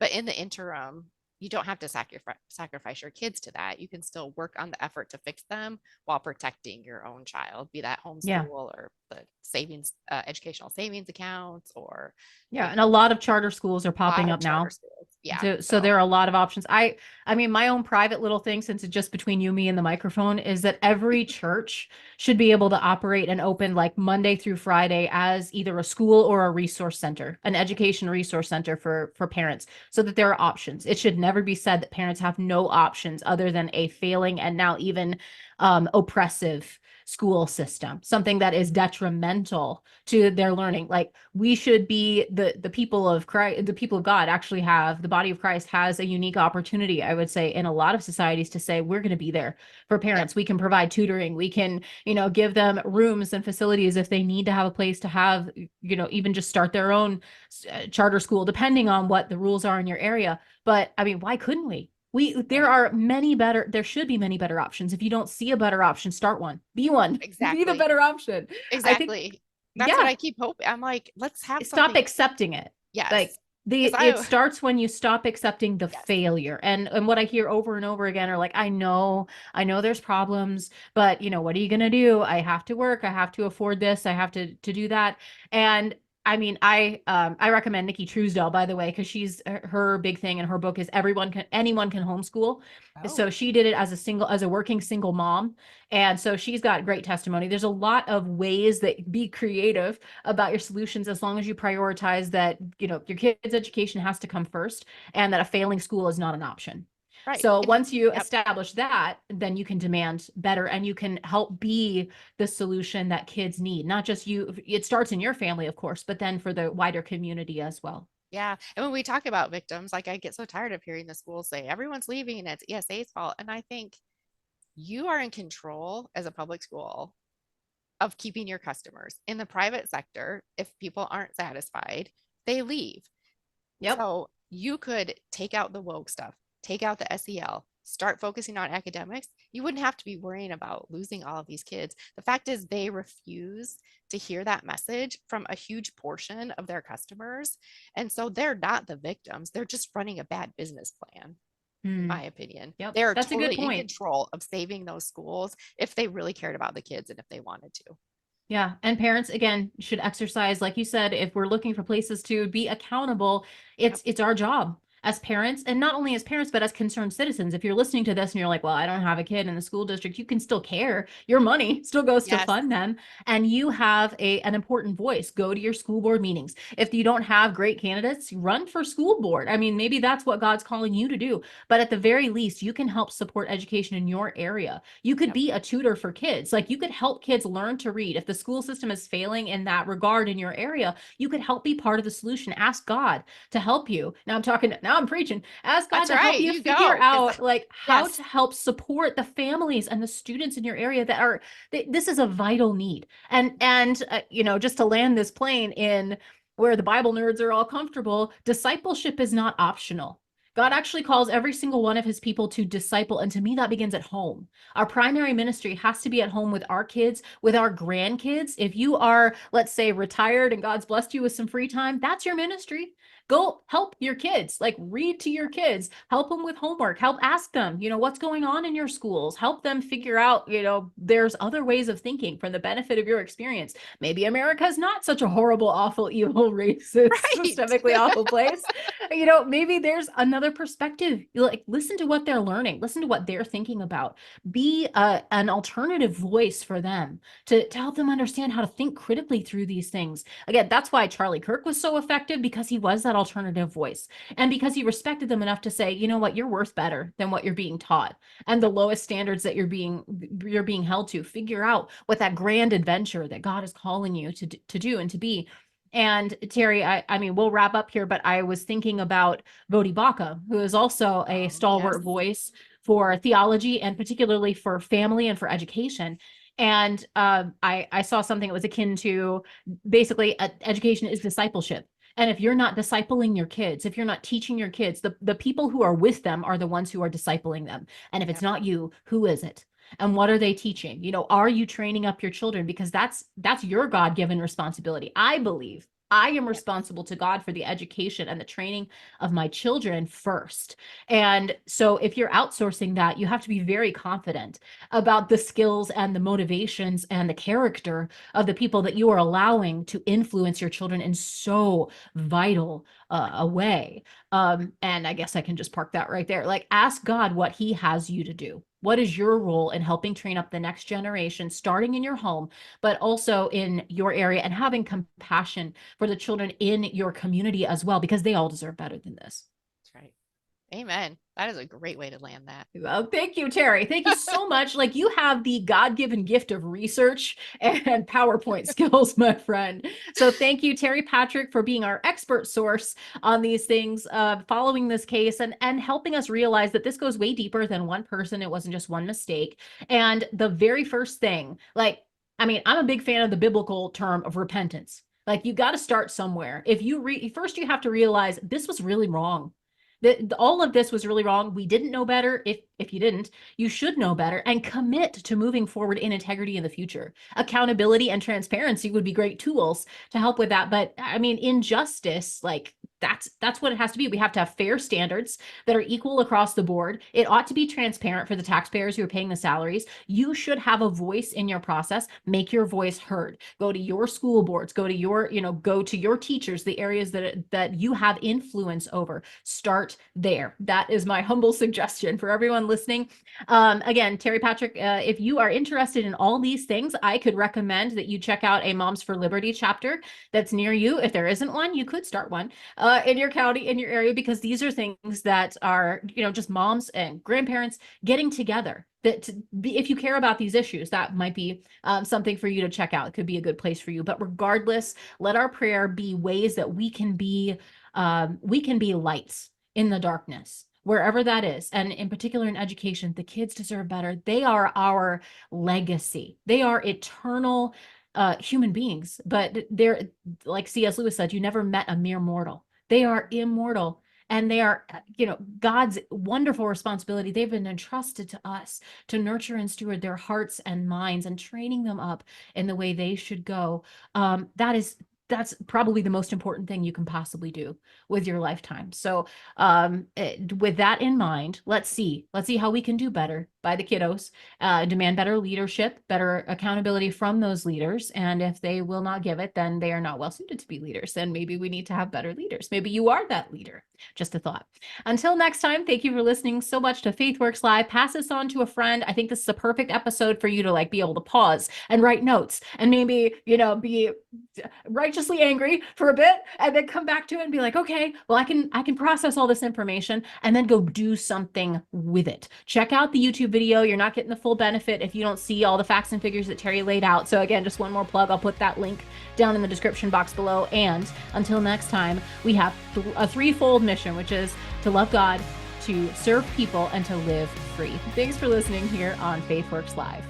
B: But in the interim, you don't have to sacrifice your kids to that. You can still work on the effort to fix them while protecting your own child, be that
A: Yeah.
B: homeschool or the savings, educational savings accounts, or
A: Yeah,
B: you
A: and a
B: know,
A: lot of charter schools are
B: a lot
A: popping
B: of
A: up
B: charter
A: now.
B: schools. Yeah.
A: So
B: So,
A: there are a lot of options. I mean, my own private little thing, since it's just between you, me, and the microphone, is that every church should be able to operate and open like Monday through Friday as either a school or a resource center, an education resource center for parents, so that there are options. It should never be said that parents have no options other than a failing and now even oppressive school system, something that is detrimental to their learning. Like we should be the people of Christ, the people of God actually have, the body of Christ has a unique opportunity, I would say, in a lot of societies to say, we're going to be there for
B: yep,
A: parents. We can provide tutoring. We can, give them rooms and facilities if they need to have a place to have, even just start their own charter school, depending on what the rules are in your area. But I mean, why couldn't we? There
B: right.
A: are many better, there should be many better options. If you don't see a better option, start one, be one, be the
B: Exactly.
A: better option. I think,
B: Exactly. That's what
A: yeah,
B: I keep hoping. I'm like, let's have
A: stop
B: something.
A: accepting it. Like
B: Yes. Because
A: it
B: I,
A: starts when you stop accepting the
B: yes,
A: failure. And what I hear over and over again are like, I know there's problems, but what are you gonna do? I have to work, I have to afford this, I have to do that. And I mean, I recommend Nikki Truesdale, by the way, because she's her big thing in her book is anyone can homeschool. So
B: oh,
A: she did it as a working single mom. And so she's got great testimony. There's a lot of ways that be creative about your solutions as long as you prioritize that, your kids' education has to come first and that a failing school is not an option.
B: right.
A: So
B: And
A: once you
B: yep.
A: establish that, then you can demand better and you can help be the solution that kids need. Not just you, it starts in your family, of course, but then for the wider community as well.
B: Yeah. And when we talk about victims, like I get so tired of hearing the schools say everyone's leaving and it's ESA's fault. And I think you are in control as a public school of keeping your customers. In the private sector, if people aren't satisfied, they leave.
A: Yep.
B: So you could take out the woke stuff, take out the SEL, start focusing on academics. You wouldn't have to be worrying about losing all of these kids. The fact is, they refuse to hear that message from a huge portion of their customers. And so they're not the victims. They're just running a bad business plan, in
A: Hmm.
B: my opinion.
A: Yep.
B: They're
A: That's a good
B: totally in
A: point.
B: control of saving those schools if they really cared about the kids and if they wanted to.
A: Yeah, and parents again should exercise, like you said, if we're looking for places to be accountable,
B: Yep.
A: it's our job as parents, and not only as parents, but as concerned citizens. If you're listening to this and you're like, well, I don't have a kid in the school district, you can still care. Your money still goes to
B: Yes.
A: fund them, and you have an important voice. Go to your school board meetings. If you don't have great candidates, run for school board. I mean, maybe that's what God's calling you to do, but at the very least, you can help support education in your area. You could
B: Yep.
A: be a tutor for kids. Like you could help kids learn to read. If the school system is failing in that regard in your area, you could help be part of the solution. Ask God to help you. Now I'm preaching. Ask God
B: That's
A: to help
B: right.
A: you
B: You
A: figure
B: go. Because,
A: out like how
B: yes.
A: to help support the families and the students in your area that are this is a vital need. And just to land this plane in where the Bible nerds are all comfortable, discipleship is not optional. God
B: Right.
A: actually calls every single one of his people to disciple. And to me, that begins at home. Our primary ministry has to be at home with our kids, with our grandkids. If you are, let's say, retired and God's blessed you with some free time, that's your ministry. Go help your kids, like read to your kids, help them with homework, help ask them, what's going on in your schools, help them figure out, there's other ways of thinking for the benefit of your experience. Maybe America's not such a horrible, awful, evil, racist,
B: Right.
A: systemically awful place. Maybe there's another perspective. Like, listen to what they're learning, listen to what they're thinking about, be an alternative voice for them to help them understand how to think critically through these things. Again, that's why Charlie Kirk was so effective, because he was that alternative voice, and because he respected them enough to say, you know what, you're worth better than what you're being taught, and the lowest standards that you're being held to. Figure out what that grand adventure that God is calling you to do and to be. And Teri, I mean, we'll wrap up here, but I was thinking about Vodi Baca, who is also a stalwart
B: Yes.
A: voice for theology, and particularly for family and for education. And I saw something that was akin to, basically, education is discipleship. And if you're not discipling your kids, if you're not teaching your kids, the people who are with them are the ones who are discipling them. And if it's
B: Yep.
A: not you, who is it? And what are they teaching? Are you training up your children? Because that's your God-given responsibility. I believe I am
B: Yep.
A: responsible to God for the education and the training of my children first. And so if you're outsourcing that, you have to be very confident about the skills and the motivations and the character of the people that you are allowing to influence your children in so vital a way. And I guess I can just park that right there. Like, ask God what he has you to do. What is your role in helping train up the next generation, starting in your home, but also in your area, and having compassion for the children in your community as well, because they all deserve better than this.
B: That's right. Amen. That is a great way to land that.
A: Well, thank you, Teri. Thank you so much. Like, you have the God-given gift of research and PowerPoint skills, my friend. So thank you, Teri Patrick, for being our expert source on these things, following this case, and helping us realize that this goes way deeper than one person. It wasn't just one mistake. And the very first thing, like, I mean, I'm a big fan of the biblical term of repentance. Like, you got to start somewhere. If you first, you have to realize this was really wrong. All of this was really wrong. We didn't know better. If you didn't, you should know better, and commit to moving forward in integrity in the future. Accountability and transparency would be great tools to help with that. But I mean, injustice, like, that's what it has to be. We have to have fair standards that are equal across the board. It ought to be transparent for the taxpayers who are paying the salaries. You should have a voice in your process. Make your voice heard. Go to your school boards, go to your teachers, the areas that you have influence over. Start there. That is my humble suggestion for everyone listening. Again, Teri Patrick, if you are interested in all these things, I could recommend that you check out a Moms for Liberty chapter that's near you. If there isn't one, you could start one in your county, in your area, because these are things that are, just moms and grandparents getting together. If you care about these issues, that might be something for you to check out. It could be a good place for you. But regardless, let our prayer be ways that we can be lights in the darkness, wherever that is. And in particular, in education, the kids deserve better. They are our legacy. They are eternal human beings, but they're, like C.S. Lewis said, you never met a mere mortal. They are immortal, and they are, God's wonderful responsibility. They've been entrusted to us to nurture and steward their hearts and minds, and training them up in the way they should go. That's probably the most important thing you can possibly do with your lifetime. So with that in mind, let's see how we can do better by the kiddos, demand better leadership, better accountability from those leaders. And if they will not give it, then they are not well suited to be leaders. And maybe we need to have better leaders. Maybe you are that leader. Just a thought. Until next time, thank you for listening so much to FaithWorks Live. Pass this on to a friend. I think this is a perfect episode for you to be able to pause and write notes, and maybe, be righteously angry for a bit, and then come back to it and be like, okay, well, I can process all this information and then go do something with it. Check out the YouTube video. You're not getting the full benefit if you don't see all the facts and figures that Teri laid out. So again, just one more plug. I'll put that link down in the description box below. And until next time, we have a threefold mission, which is to love God, to serve people, and to live free. Thanks for listening here on FaithWorks Live.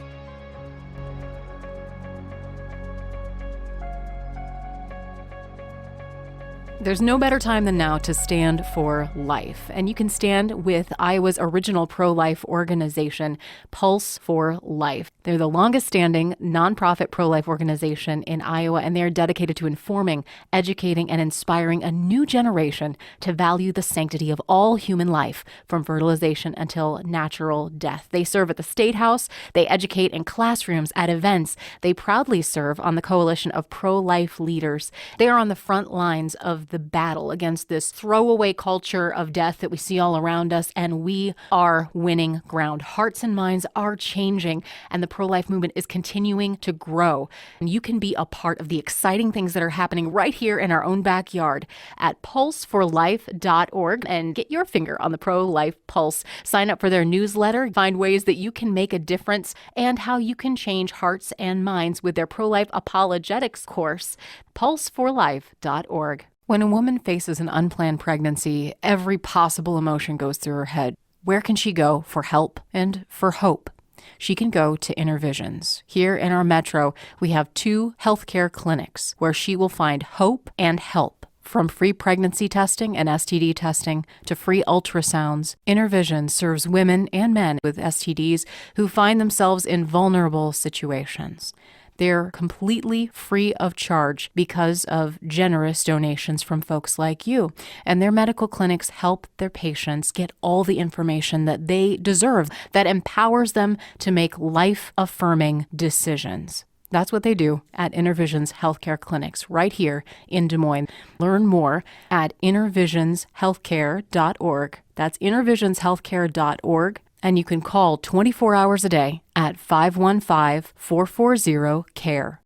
A: There's no better time than now to stand for life, and you can stand with Iowa's original pro-life organization, Pulse for Life. They're the longest-standing nonprofit pro-life organization in Iowa, and they're dedicated to informing, educating, and inspiring a new generation to value the sanctity of all human life, from fertilization until natural death. They serve at the State House, they educate in classrooms, at events. They proudly serve on the coalition of pro-life leaders. They are on the front lines of the battle against this throwaway culture of death that we see all around us, and we are winning ground. Hearts and minds are changing, and the pro-life movement is continuing to grow. And you can be a part of the exciting things that are happening right here in our own backyard at pulseforlife.org and get your finger on the pro-life pulse. Sign up for their newsletter, find ways that you can make a difference, and how you can change hearts and minds with their pro-life apologetics course, pulseforlife.org. When a woman faces an unplanned pregnancy, every possible emotion goes through her head. Where can she go for help and for hope? She can go to Intervisions. Here in our metro, we have 2 healthcare clinics where she will find hope and help. From free pregnancy testing and STD testing to free ultrasounds, Intervision serves women and men with STDs who find themselves in vulnerable situations. They're completely free of charge because of generous donations from folks like you. And their medical clinics help their patients get all the information that they deserve, that empowers them to make life-affirming decisions. That's what they do at Intervision's healthcare clinics right here in Des Moines. Learn more at intervisionshealthcare.org. That's intervisionshealthcare.org. And you can call 24 hours a day at 515-440-CARE.